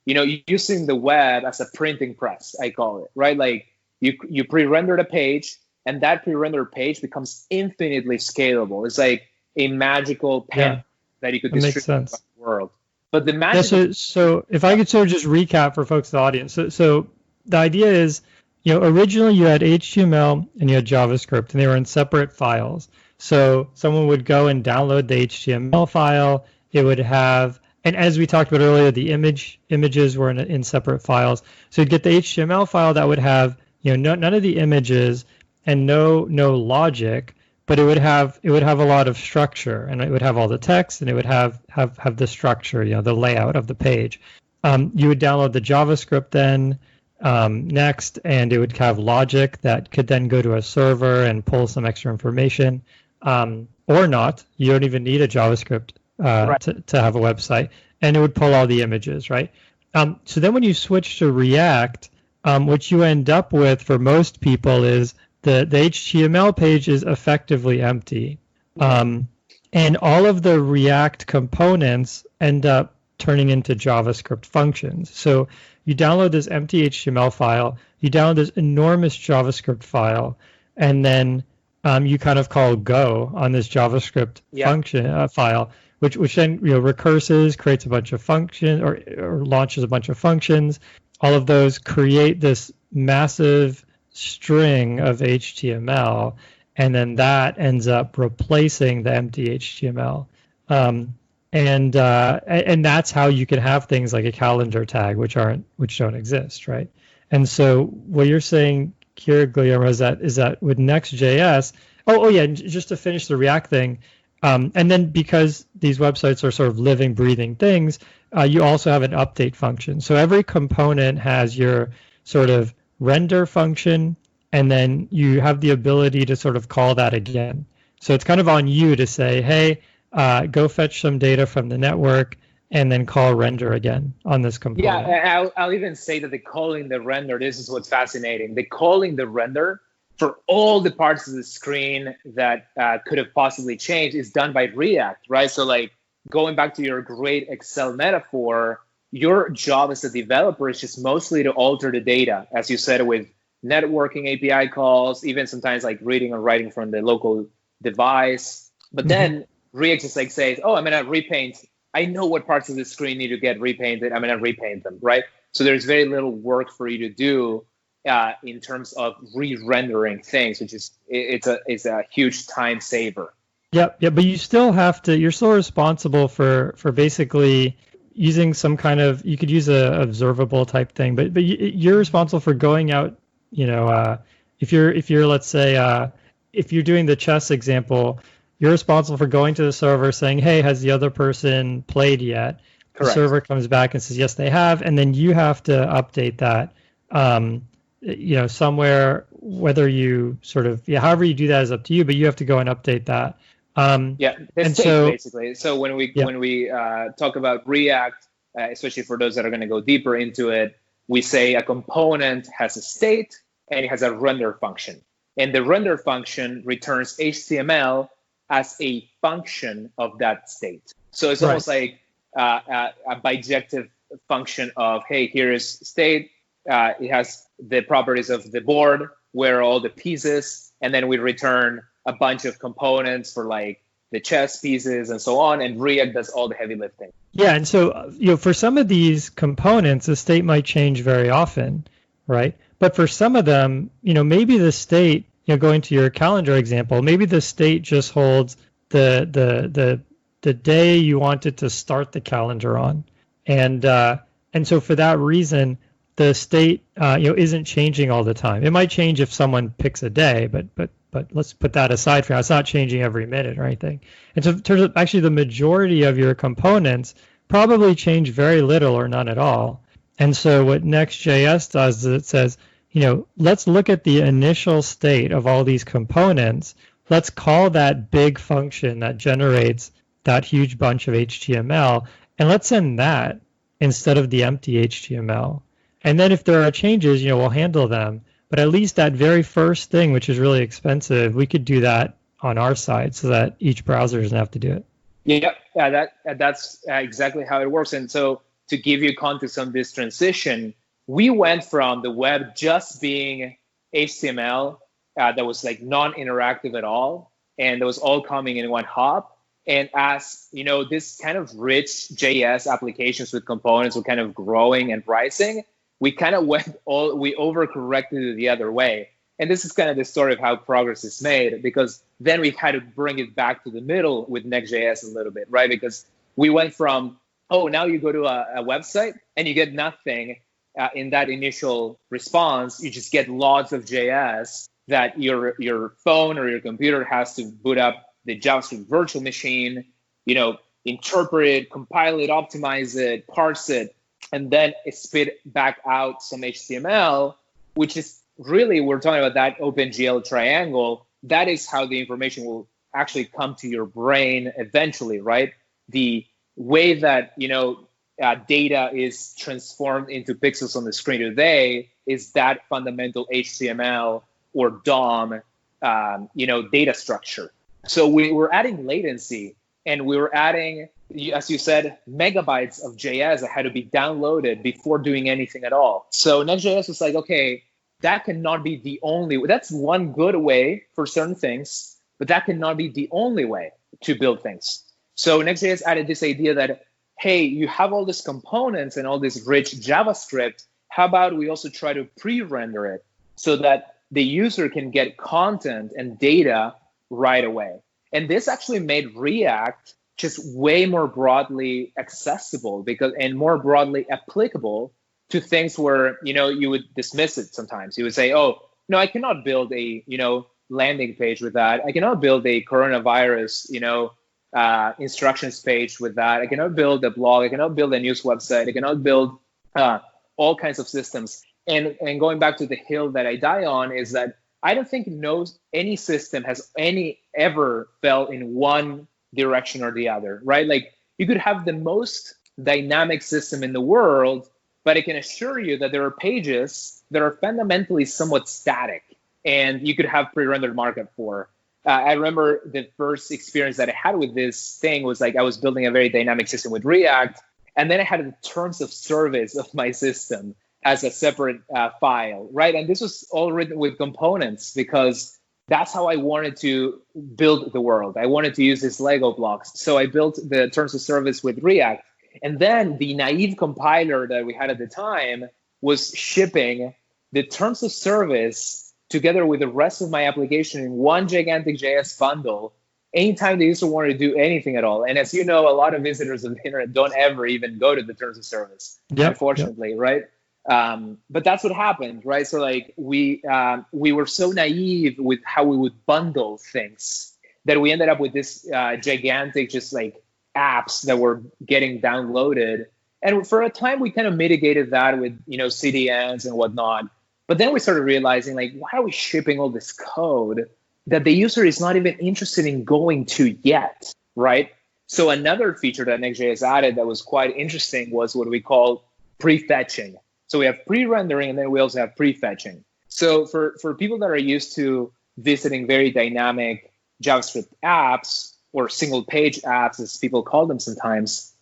using the web as a printing press, I call it, right? Like you pre-rendered a page, and that pre-rendered page becomes infinitely scalable. It's like a magical pen that you could distribute across the world. But the magic. So if I could sort of just recap for folks in the audience. So the idea is, originally you had HTML and you had JavaScript, and they were in separate files. So someone would go and download the HTML file. It would have, and as we talked about earlier, the images were in separate files. So you'd get the HTML file that would have, none of the images and no logic, but it would have a lot of structure, and it would have all the text, and it would have the structure, the layout of the page. You would download the JavaScript then next, and it would have logic that could then go to a server and pull some extra information, or not. You don't even need a JavaScript to have a website, and it would pull all the images, right? So then when you switch to React, what you end up with for most people is the HTML page is effectively empty. And all of the React components end up turning into JavaScript functions. So you download this empty HTML file, you download this enormous JavaScript file, and then you kind of call go on this JavaScript function file, which then recurses, creates a bunch of functions, or launches a bunch of functions. All of those create this massive string of HTML, and then that ends up replacing the empty HTML. And that's how you can have things like a calendar tag, which don't exist, right? And so what you're saying here, Guillermo, is that with Next.js, just to finish the React thing, and then because these websites are sort of living, breathing things, you also have an update function. So every component has your sort of render function, and then you have the ability to sort of call that again. So it's kind of on you to say, hey, go fetch some data from the network, and then call render again on this component. Yeah, I'll even say that the calling the render, this is what's fascinating. The calling the render for all the parts of the screen that could have possibly changed is done by React, right? So like going back to your great Excel metaphor, your job as a developer is just mostly to alter the data, as you said, with networking API calls, even sometimes like reading or writing from the local device. But then React just like says, oh, I'm going to repaint. I know what parts of the screen need to get repainted. I'm going to repaint them, right? So there's very little work for you to do in terms of re-rendering things, which is it's a huge time saver. Yeah, but you still have to. You're still responsible for basically using some kind of. You could use a observable type thing, but you're responsible for going out. If you're let's say if you're doing the chess example, you're responsible for going to the server saying, hey, has the other person played yet? Correct. The server comes back and says, yes, they have, and then you have to update that. Somewhere, whether you sort of however you do that is up to you, but you have to go and update that. Basically. So when we talk about React, especially for those that are going to go deeper into it, we say a component has a state and it has a render function, and the render function returns HTML as a function of that state. So it's almost like a bijective function of, hey, here is state. It has the properties of the board, where are all the pieces, and then we return a bunch of components for like the chess pieces and so on, and React does all the heavy lifting. Yeah, and so for some of these components, the state might change very often, right? But for some of them, maybe the state, going to your calendar example, maybe the state just holds the day you want it to start the calendar on, And so for that reason, the state isn't changing all the time. It might change if someone picks a day, but let's put that aside for now. It's not changing every minute or anything. And so in terms of actually the majority of your components probably change very little or none at all. And so what Next.js does is it says, let's look at the initial state of all these components. Let's call that big function that generates that huge bunch of HTML, and let's send that instead of the empty HTML. And then if there are changes, we'll handle them. But at least that very first thing, which is really expensive, we could do that on our side so that each browser doesn't have to do it. Yeah, that's exactly how it works. And so to give you context on this transition, we went from the web just being HTML that was like non-interactive at all, and that was all coming in one hop. And as this kind of rich JS applications with components were kind of growing and rising, we kind of we overcorrected it the other way. And this is kind of the story of how progress is made, because then we had to bring it back to the middle with Next.js a little bit, right? Because we went from, now you go to a website and you get nothing in that initial response. You just get lots of JS that your phone or your computer has to boot up the JavaScript virtual machine, interpret it, compile it, optimize it, parse it, and then it spit back out some HTML, which is really, we're talking about that OpenGL triangle. That is how the information will actually come to your brain eventually, right? The way that, data is transformed into pixels on the screen today is that fundamental HTML or DOM, data structure. So we were adding latency, and we were adding, as you said, megabytes of JS that had to be downloaded before doing anything at all. So Next.js was like, okay, that cannot be the only way. That's one good way for certain things, but that cannot be the only way to build things. So Next.js added this idea that, hey, you have all these components and all this rich JavaScript. How about we also try to pre-render it so that the user can get content and data right away? And this actually made React just way more broadly accessible and more broadly applicable to things where, you would dismiss it sometimes. You would say, oh, no, I cannot build a, landing page with that. I cannot build a coronavirus, instructions page with that. I cannot build a blog. I cannot build a news website. I cannot build all kinds of systems. And going back to the hill that I die on is that I don't think any system has ever fell in one direction or the other, right? Like you could have the most dynamic system in the world, but I can assure you that there are pages that are fundamentally somewhat static, and you could have pre-rendered markup for. I remember the first experience that I had with this thing was like I was building a very dynamic system with React, and then I had the terms of service of my system as a separate file, right? And this was all written with components because that's how I wanted to build the world. I wanted to use these Lego blocks. So I built the terms of service with React. And then the naive compiler that we had at the time was shipping the terms of service together with the rest of my application in one gigantic JS bundle anytime the user wanted to do anything at all. And as you know, a lot of visitors of the internet don't ever even go to the terms of service, unfortunately, right? But that's what happened, right? So like we were so naive with how we would bundle things that we ended up with this gigantic just like apps that were getting downloaded. And for a time, we kind of mitigated that with CDNs and whatnot. But then we started realizing, like, why are we shipping all this code that the user is not even interested in going to yet, right? So another feature that Next.js added that was quite interesting was what we call prefetching. So we have pre-rendering, and then we also have prefetching. So for people that are used to visiting very dynamic JavaScript apps or single-page apps, as people call them sometimes,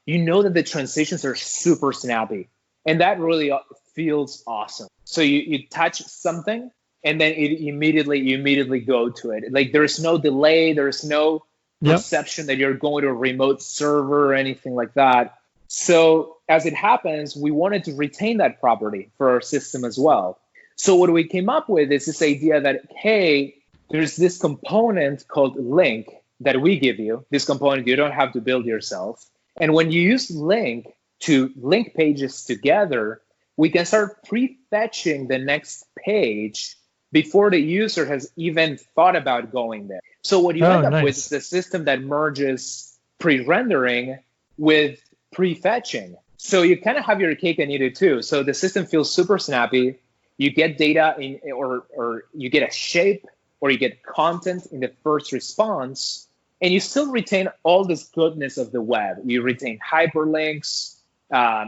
you know that the transitions are super snappy. And that really feels awesome. So you touch something, and then you immediately go to it. Like there's no delay, there's no perception that you're going to a remote server or anything like that. So as it happens, we wanted to retain that property for our system as well. So what we came up with is this idea that, hey, there's this component called link that we give you. This component you don't have to build yourself. And when you use link, to link pages together, we can start prefetching the next page before the user has even thought about going there. So what you end up with is a system that merges pre-rendering with prefetching. So you kind of have your cake and eat it too. So the system feels super snappy. You get data or you get a shape or you get content in the first response, and you still retain all this goodness of the web. You retain hyperlinks,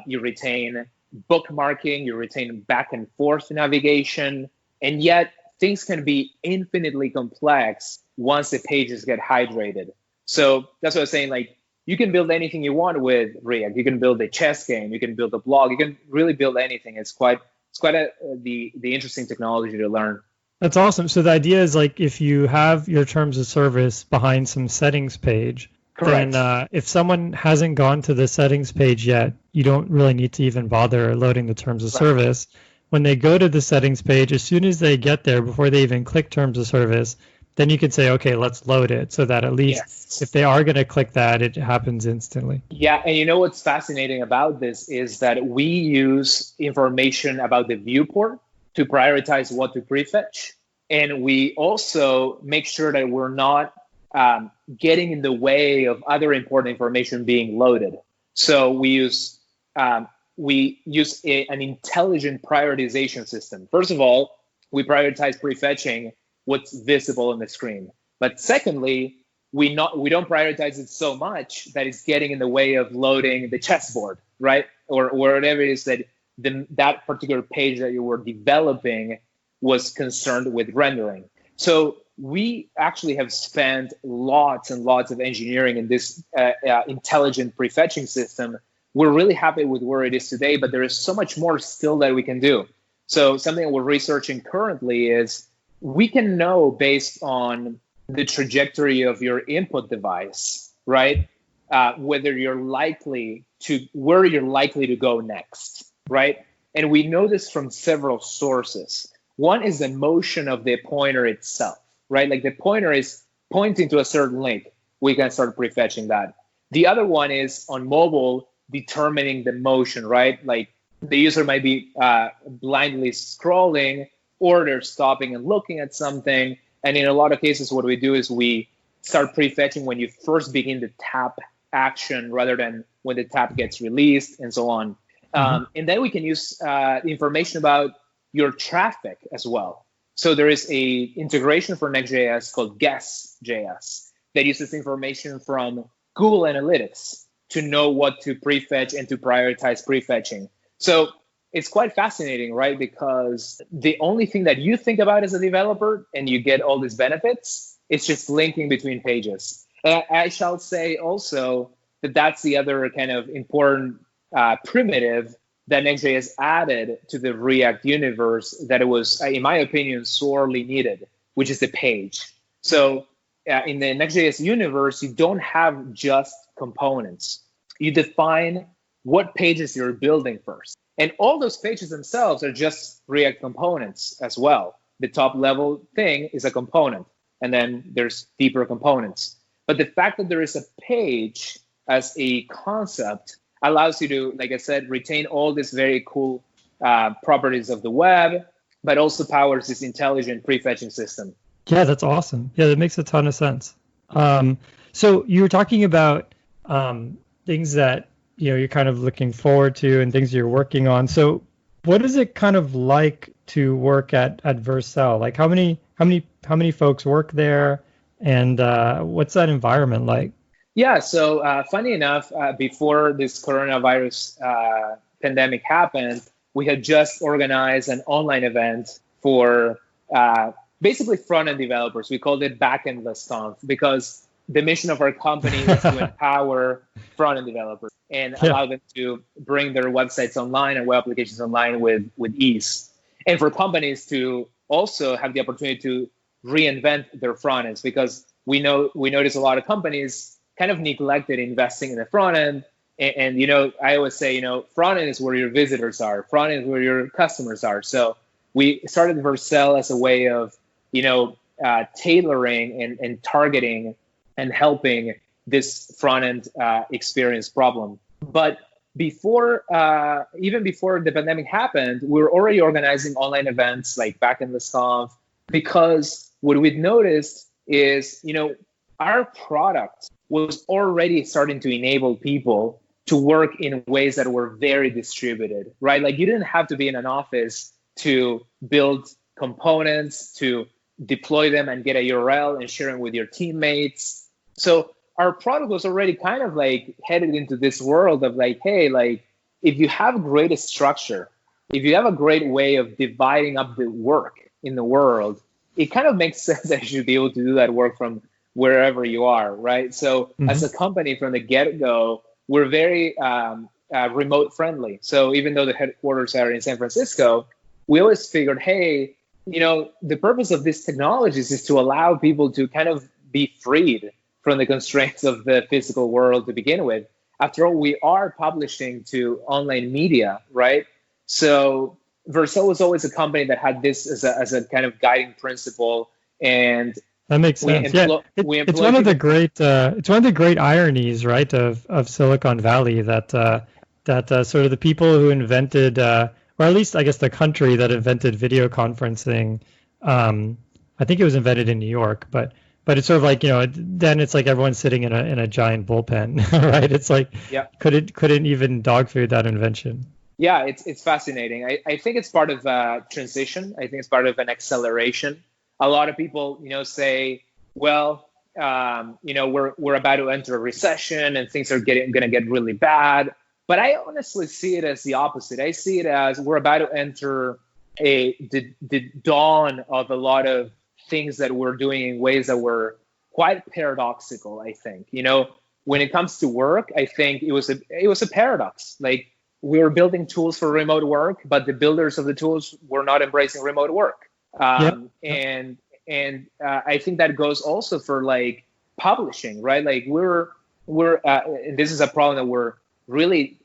you retain bookmarking, you retain back and forth navigation, and yet things can be infinitely complex once the pages get hydrated. So that's what I was saying, like, you can build anything you want with React. You can build a chess game, you can build a blog, you can really build anything. It's quite the interesting technology to learn. That's awesome. So the idea is, like, if you have your terms of service behind some settings page, correct, then if someone hasn't gone to the settings page yet, you don't really need to even bother loading the terms of service. When they go to the settings page, as soon as they get there, before they even click terms of service, then you could say, okay, let's load it, so that at least if they are going to click that, it happens instantly. Yeah, and you know what's fascinating about this is that we use information about the viewport to prioritize what to prefetch. And we also make sure that we're not getting in the way of other important information being loaded. So we use an intelligent prioritization system. First of all, we prioritize prefetching what's visible on the screen. But secondly, we don't prioritize it so much that it's getting in the way of loading the chessboard, right? Or whatever it is that that particular page that you were developing was concerned with rendering. So we actually have spent lots and lots of engineering in this intelligent prefetching system. We're really happy with where it is today, but there is so much more still that we can do. So something that we're researching currently is we can know based on the trajectory of your input device, right? Where you're likely to go next, right? And we know this from several sources. One is the motion of the pointer itself, right? Like the pointer is pointing to a certain link. We can start prefetching that. The other one is on mobile, determining the motion, right? Like the user might be blindly scrolling, or they're stopping and looking at something. And in a lot of cases, what we do is we start prefetching when you first begin the tap action rather than when the tap gets released and so on. And then we can use information about your traffic as well. So there is a integration for Next.js called Guess.js that uses information from Google Analytics to know what to prefetch and to prioritize prefetching. So it's quite fascinating, right? Because the only thing that you think about as a developer and you get all these benefits, it's just linking between pages. And I shall say also that that's the other kind of important primitive that Next.js added to the React universe that it was, in my opinion, sorely needed, which is the page. So in the Next.js universe, you don't have just components. You define what pages you're building first. And all those pages themselves are just React components as well. The top level thing is a component, and then there's deeper components. But the fact that there is a page as a concept allows you to, like I said, retain all these very cool properties of the web, but also powers this intelligent prefetching system. Yeah, that's awesome. Yeah, that makes a ton of sense. So you were talking about things that you're kind of looking forward to and things you're working on. So what is it kind of like to work at Vercel? Like how many folks work there, and what's that environment like? Yeah, so funny enough, before this coronavirus pandemic happened, we had just organized an online event for basically front-end developers. We called it Backendless Conf because the mission of our company is to empower front-end developers and allow them to bring their websites online and web applications online with ease. And for companies to also have the opportunity to reinvent their front ends, because we notice a lot of companies kind of neglected investing in the front end. And I always say, front end is where your visitors are, front end is where your customers are. So we started Vercel as a way of, tailoring and targeting and helping this front end experience problem. But even before the pandemic happened, we were already organizing online events like back in ListConf, because what we'd noticed is, our product was already starting to enable people to work in ways that were very distributed, right? Like you didn't have to be in an office to build components, to deploy them and get a URL and share them with your teammates. So our product was already kind of like headed into this world of like, hey, like if you have great structure, if you have a great way of dividing up the work in the world, it kind of makes sense that you should be able to do that work from wherever you are, right? So as a company from the get-go, we're very remote friendly. So even though the headquarters are in San Francisco, we always figured, hey, the purpose of these technologies is to allow people to kind of be freed from the constraints of the physical world to begin with. After all, we are publishing to online media, right? So Vercel was always a company that had this as a kind of guiding principle, and that makes sense. It's one of the great ironies, right, of Silicon Valley that sort of the people who invented, or at least I guess the country that invented video conferencing, I think it was invented in New York, but it's sort of like, then it's like everyone's sitting in a giant bullpen, right? It's like couldn't even dog food that invention. Yeah, it's fascinating. I think it's part of a transition. I think it's part of an acceleration. A lot of people, say, well, we're about to enter a recession and things are going to get really bad. But I honestly see it as the opposite. I see it as we're about to enter the dawn of a lot of things that we're doing in ways that were quite paradoxical, I think. When it comes to work, I think it was a paradox. Like we were building tools for remote work, but the builders of the tools were not embracing remote work. And I think that goes also for like publishing, right? Like we're this is a problem that we're really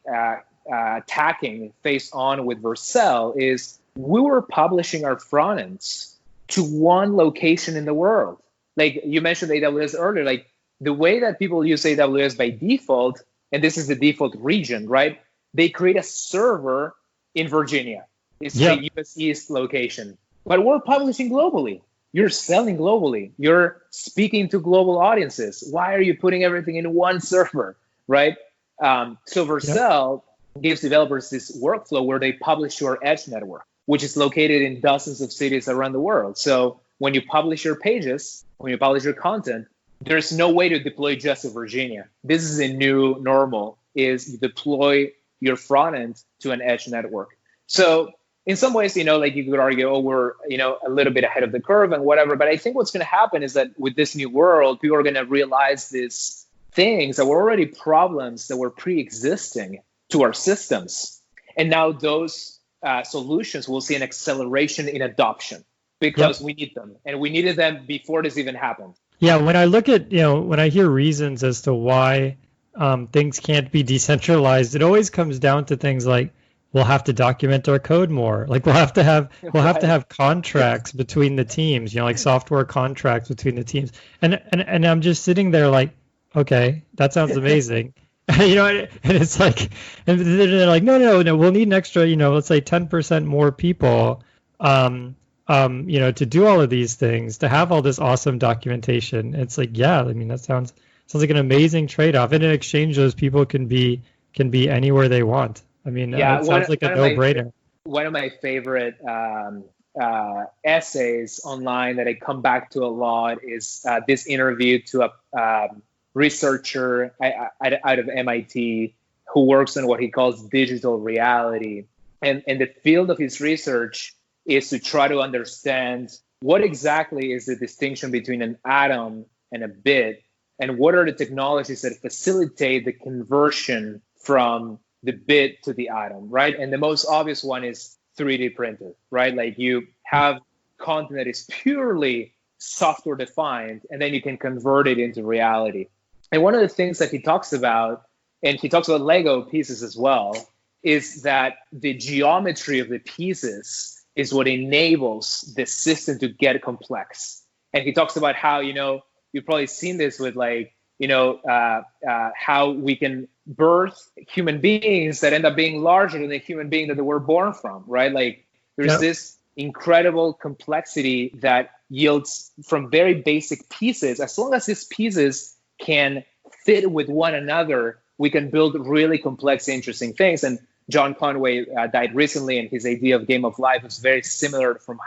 attacking face on with Vercel, is we were publishing our front ends to one location in the world. Like you mentioned AWS earlier, like the way that people use AWS by default, and this is the default region, right? They create a server in Virginia. It's the US East location. But we're publishing globally. You're selling globally. You're speaking to global audiences. Why are you putting everything in one server, right? So Vercel gives developers this workflow where they publish to our edge network, which is located in dozens of cities around the world. So when you publish your pages, when you publish your content, there's no way to deploy just to Virginia. This is a new normal, is you deploy your front end to an edge network. So in some ways, like you could argue, oh, we're, a little bit ahead of the curve and whatever. But I think what's going to happen is that with this new world, people are going to realize these things that were already problems that were pre-existing to our systems. And now those solutions will see an acceleration in adoption because we need them. And we needed them before this even happened. Yeah, when I look at, when I hear reasons as to why things can't be decentralized, it always comes down to things like, we'll have to document our code more. Like we'll have to have contracts between the teams, like software contracts between the teams. And I'm just sitting there like, okay, that sounds amazing. And it's like, and they're like, no, we'll need an extra, let's say 10% more people, to do all of these things, to have all this awesome documentation. It's like, yeah, I mean, that sounds like an amazing trade-off. And in exchange, those people can be anywhere they want. I mean, it sounds like a no-brainer. One of my favorite essays online that I come back to a lot is this interview to a researcher out of MIT who works on what he calls digital reality. And the field of his research is to try to understand what exactly is the distinction between an atom and a bit, and what are the technologies that facilitate the conversion from the bit to the atom, right? And the most obvious one is 3D printer, right? Like you have content that is purely software defined, and then you can convert it into reality. And one of the things that he talks about, and he talks about Lego pieces as well, is that the geometry of the pieces is what enables the system to get complex. And he talks about how, you've probably seen this with like how we can birth human beings that end up being larger than the human being that they were born from, right? Like there's this incredible complexity that yields from very basic pieces. As long as these pieces can fit with one another, we can build really complex, interesting things. And John Conway died recently, and his idea of game of life is very similar from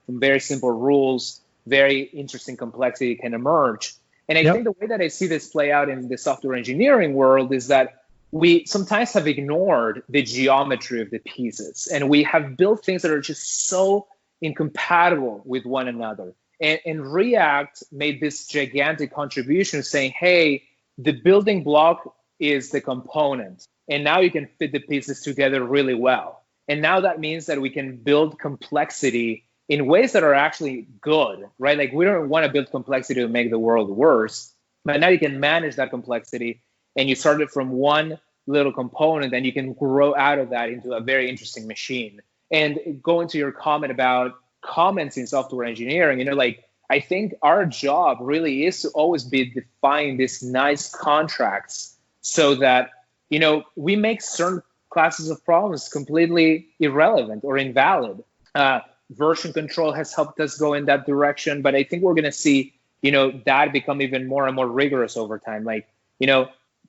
very simple rules, very interesting complexity can emerge. And I think the way that I see this play out in the software engineering world is that we sometimes have ignored the geometry of the pieces, and we have built things that are just so incompatible with one another. And React made this gigantic contribution saying, hey, the building block is the component, and now you can fit the pieces together really well. And now that means that we can build complexity in ways that are actually good, right? Like we don't want to build complexity to make the world worse, but now you can manage that complexity, and you started from one little component and you can grow out of that into a very interesting machine. And going to your comment about comments in software engineering, I think our job really is to always be defining these nice contracts so that, we make certain classes of problems completely irrelevant or invalid. Version control has helped us go in that direction, but I think we're going to see, that become even more and more rigorous over time. Like,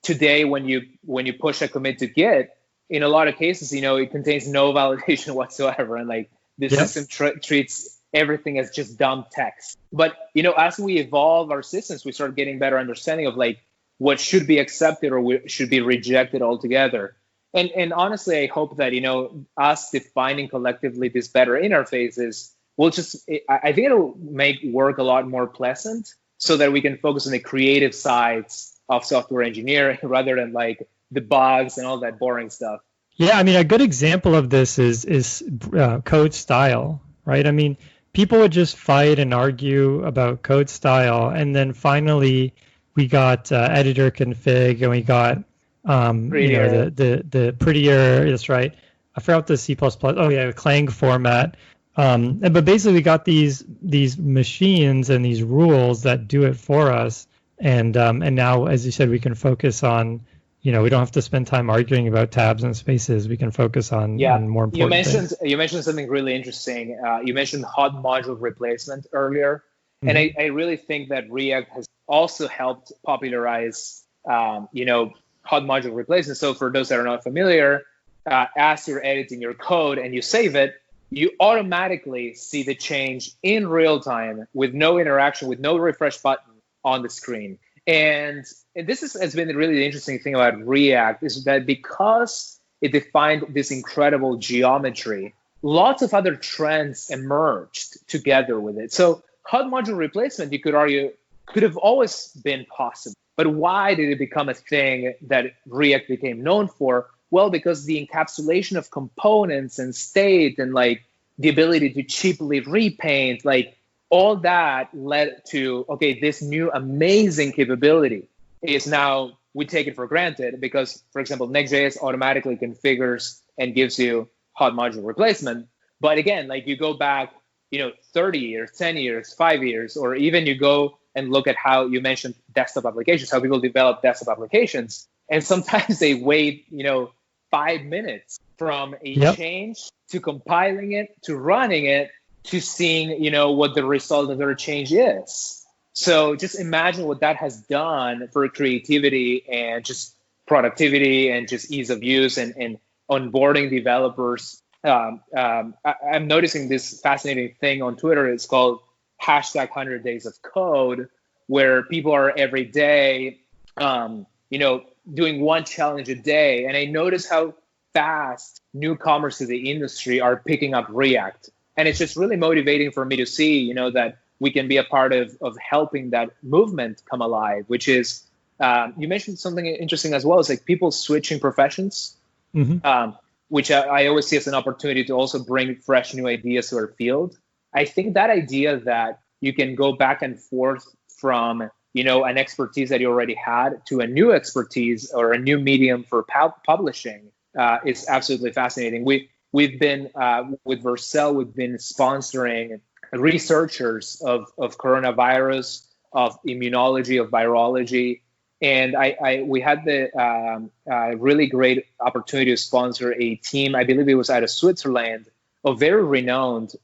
today when you push a commit to Git, in a lot of cases, it contains no validation whatsoever, and like the system treats everything as just dumb text. But as we evolve our systems, we start getting better understanding of like what should be accepted or should be rejected altogether. And honestly, I hope that us defining collectively these better interfaces will I think it'll make work a lot more pleasant, so that we can focus on the creative sides of software engineering rather than like the bugs and all that boring stuff. Yeah, I mean, a good example of this is code style, right? I mean, people would just fight and argue about code style, and then finally we got editor config, and we got the prettier. That's right. I forgot the C++. Oh yeah, Clang format. But basically, we got these machines and these rules that do it for us, and now, as you said, we can focus on. We don't have to spend time arguing about tabs and spaces. We can focus on more important things. You mentioned something really interesting. You mentioned hot module replacement earlier, and I really think that React has also helped popularize, hot module replacement. So for those that are not familiar, as you're editing your code and you save it, you automatically see the change in real time with no interaction, with no refresh button on the screen. And this has been really the interesting thing about React, is that because it defined this incredible geometry, lots of other trends emerged together with it. So hot module replacement, you could argue, could have always been possible. But why did it become a thing that React became known for? Well, because the encapsulation of components and state and like the ability to cheaply repaint, like all that led to, okay, this new amazing capability is now, we take it for granted because, for example, Next.js automatically configures and gives you hot module replacement. But again, like you go back, 30 years, 10 years, 5 years, or even you go and look at how you mentioned desktop applications, how people develop desktop applications. And sometimes they wait, 5 minutes from a change to compiling it, to running it, to seeing, what the result of their change is. So just imagine what that has done for creativity and just productivity and just ease of use and onboarding developers. I'm noticing this fascinating thing on Twitter. It's called #100 Days of Code, where people are every day, doing one challenge a day. And I notice how fast newcomers to the industry are picking up React. And it's just really motivating for me to see, that we can be a part of helping that movement come alive, which is, you mentioned something interesting as well. It's like people switching professions, which I always see as an opportunity to also bring fresh new ideas to our field. I think that idea that you can go back and forth from, an expertise that you already had to a new expertise or a new medium for publishing is absolutely fascinating. We've been, with Vercel, we've been sponsoring researchers of coronavirus, of immunology, of virology, And we had the really great opportunity to sponsor a team. I believe it was out of Switzerland, of very renowned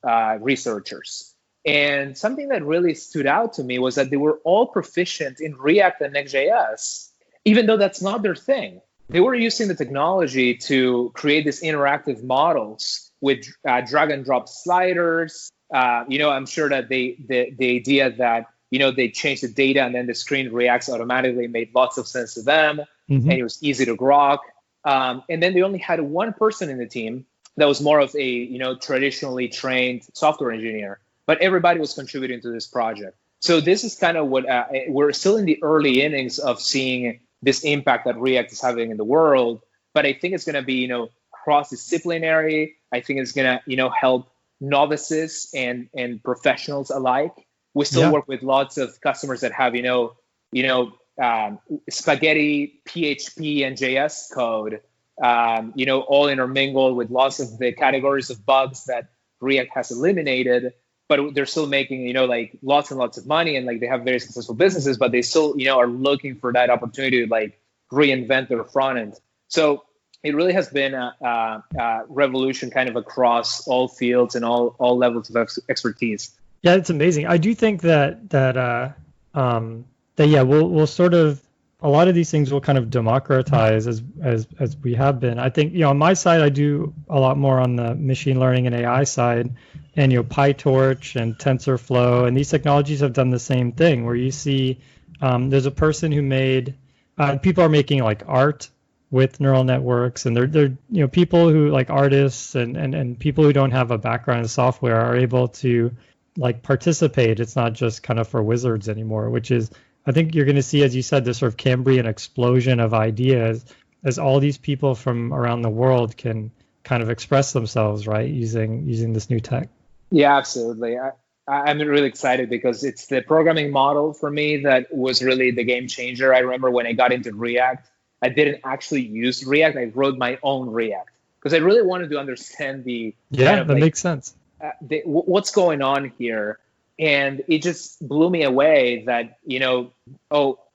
researchers. And something that really stood out to me was that they were all proficient in React and Next.js, even though that's not their thing. They were using the technology to create these interactive models with drag and drop sliders. I'm sure that the idea that they change the data and then the screen reacts automatically made lots of sense to them, and it was easy to grok. And then they only had one person in the team that was more of a traditionally trained software engineer, but everybody was contributing to this project. So this is kind of what we're still in the early innings of seeing this impact that React is having in the world. But I think it's going to be cross-disciplinary. I think it's going to help novices and professionals alike. We still work with lots of customers that have spaghetti PHP and JS code, all intermingled with lots of the categories of bugs that React has eliminated. But they're still making lots and lots of money, and they have very successful businesses, but they still are looking for that opportunity to reinvent their front end. So it really has been a revolution kind of across all fields and all levels of expertise. Yeah, it's amazing. I do think that we'll sort of, a lot of these things will kind of democratize as we have been. I think on my side, I do a lot more on the machine learning and AI side, and PyTorch and TensorFlow, and these technologies have done the same thing, where you see there's a person who made people are making art with neural networks, and they're people who artists and people who don't have a background in software are able to participate. It's not just kind of for wizards anymore, which is, I think you're going to see, as you said, this sort of Cambrian explosion of ideas as all these people from around the world can kind of express themselves, right, using this new tech. Yeah, absolutely. I'm really excited because it's the programming model for me that was really the game changer. I remember when I got into React, I didn't actually use React. I wrote my own React because I really wanted to understand that makes sense. What's going on here. And it just blew me away that,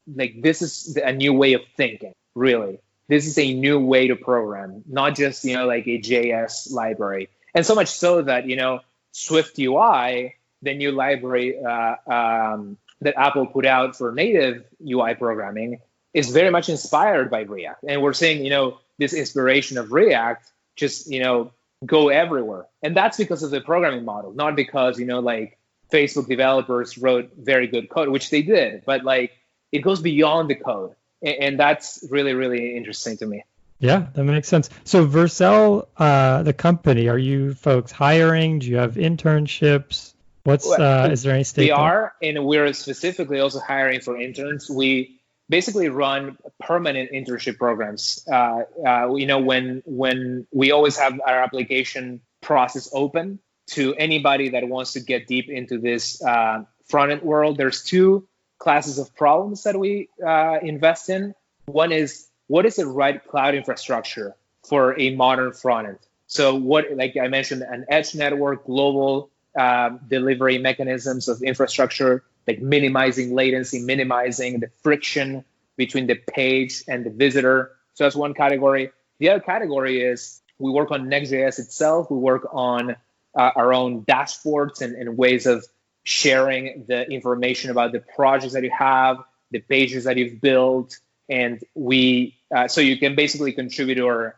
this is a new way of thinking, really. This is a new way to program, not just, a JS library. And so much so that, Swift UI, the new library that Apple put out for native UI programming, is very much inspired by React. And we're seeing, this inspiration of React just, go everywhere. And that's because of the programming model, not because, Facebook developers wrote very good code, which they did, but it goes beyond the code. And that's really, really interesting to me. Yeah, that makes sense. So Vercel, the company, are you folks hiring? Do you have internships? Is there any stake? We are, and we're specifically also hiring for interns. We basically run permanent internship programs. When we always have our application process open to anybody that wants to get deep into this front-end world. There's two classes of problems that we invest in. One is, what is the right cloud infrastructure for a modern front-end? So like I mentioned, an edge network, global delivery mechanisms of infrastructure, like minimizing latency, minimizing the friction between the page and the visitor. So that's one category. The other category is we work on Next.js itself. We work on our own dashboards and ways of sharing the information about the projects that you have, the pages that you've built, and so you can basically contribute to our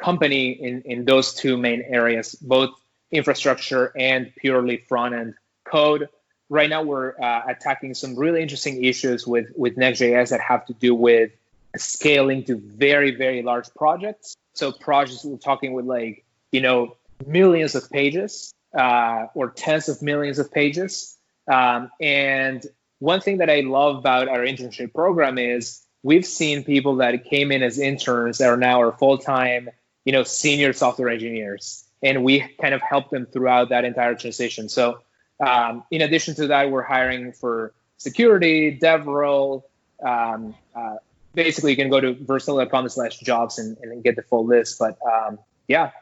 company in those two main areas, both infrastructure and purely front-end code. Right now, we're attacking some really interesting issues with Next.js that have to do with scaling to very, very large projects. So projects we're talking with millions of pages or tens of millions of pages. And one thing that I love about our internship program is we've seen people that came in as interns that are now our full-time, senior software engineers. And we kind of help them throughout that entire transition. So in addition to that, we're hiring for security, dev role. Basically, you can go to vercel.com/jobs and get the full list. But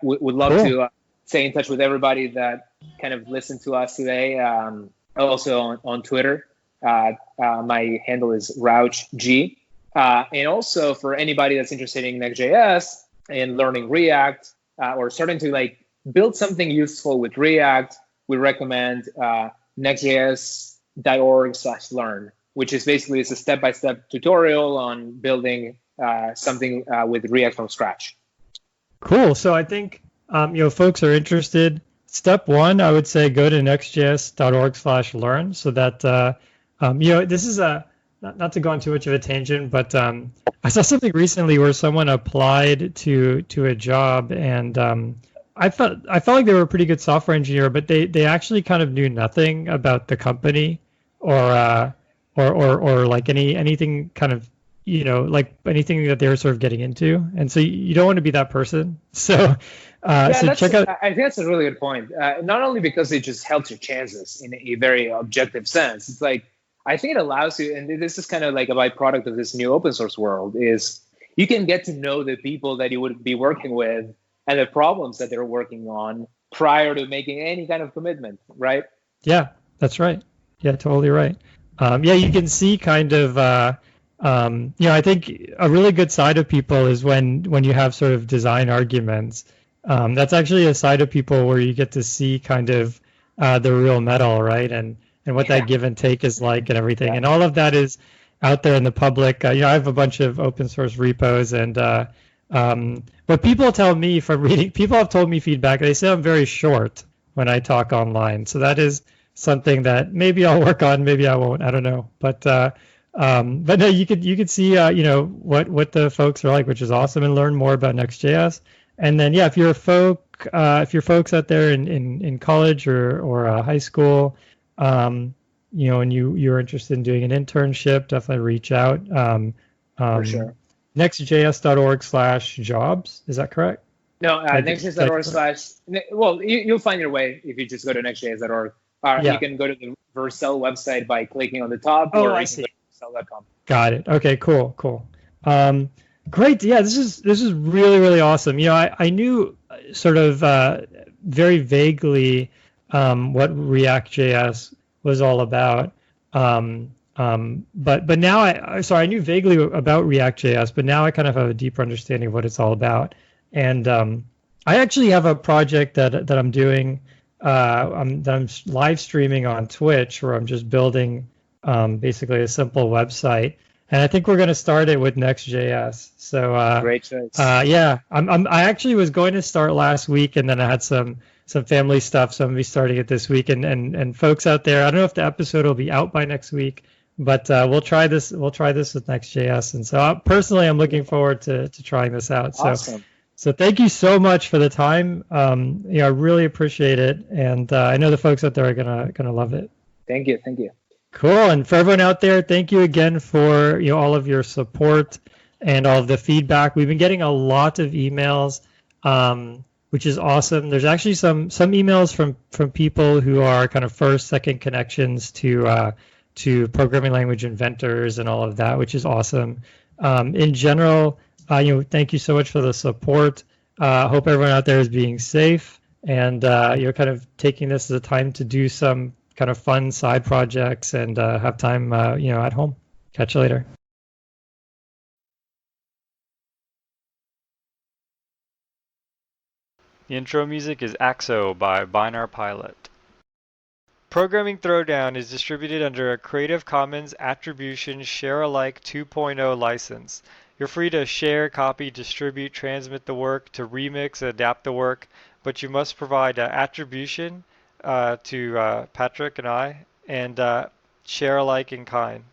we'd love to stay in touch with everybody that kind of listened to us today. Also on Twitter. My handle is RauchG. And also for anybody that's interested in Next.js and learning React or starting to like build something useful with React, we recommend Next.js.org/learn, which is basically it's a step-by-step tutorial on building something with React from scratch. Cool. So I think folks are interested. Step one, I would say go to nextjs.org/learn so that this is not to go on too much of a tangent, but I saw something recently where someone applied to a job, and I felt like they were a pretty good software engineer, but they actually kind of knew nothing about the company or like anything kind of like anything that they were sort of getting into, and so you don't want to be that person. So check out. I think that's a really good point. Not only because it just helps your chances in a very objective sense. It's like I think it allows you, and this is kind of like a byproduct of this new open source world, is you can get to know the people that you would be working with and the problems that they're working on prior to making any kind of commitment, right? Yeah, that's right. Yeah, totally right. You can see kind of, I think a really good side of people is when you have sort of design arguments. That's actually a side of people where you get to see kind of the real metal, right? And what that give and take is like and everything. Yeah. And all of that is out there in the public. I have a bunch of open source repos, and what people tell me from reading, people have told me feedback. They say I'm very short when I talk online. So that is something that maybe I'll work on, maybe I won't. I don't know. But no, you could see what the folks are like, which is awesome, and learn more about Next.js. And then if you're folks out there in college or high school, and you're interested in doing an internship, definitely reach out. For sure. Nextjs.org/jobs. Is that correct? No, nextjs.org/ well, you'll find your way if you just go to nextjs.org. You can go to the Vercel website by clicking on the top, or I you see. can go to vercel.com. Got it. Okay, cool. Great. Yeah, this is really, really awesome. I knew sort of very vaguely what ReactJS was all about. But now I knew vaguely about React.js, but now I kind of have a deeper understanding of what it's all about. And I actually have a project that I'm doing, that I'm live streaming on Twitch, where I'm just building basically a simple website. And I think we're going to start it with Next.js. So great choice. I actually was going to start last week, and then I had some family stuff, so I'm going to be starting it this week. And folks out there, I don't know if the episode will be out by next week, but we'll try this with Next.js. And so personally, I'm looking forward to trying this out. Awesome. So thank you so much for the time. I really appreciate it, and I know the folks out there are gonna love it. Thank you. Cool. And for everyone out there, thank you again for all of your support and all of the feedback. We've been getting a lot of emails, which is awesome. There's actually some emails from people who are kind of first, second connections to programming language inventors and all of that, which is awesome. In general, thank you so much for the support. Hope everyone out there is being safe, and you're kind of taking this as a time to do some kind of fun side projects and have time, at home. Catch you later. The intro music is Axo by Binar Pilot. Programming Throwdown is distributed under a Creative Commons Attribution Share-alike 2.0 license. You're free to share, copy, distribute, transmit the work, to remix, adapt the work, but you must provide attribution to Patrick and I, and share alike in kind.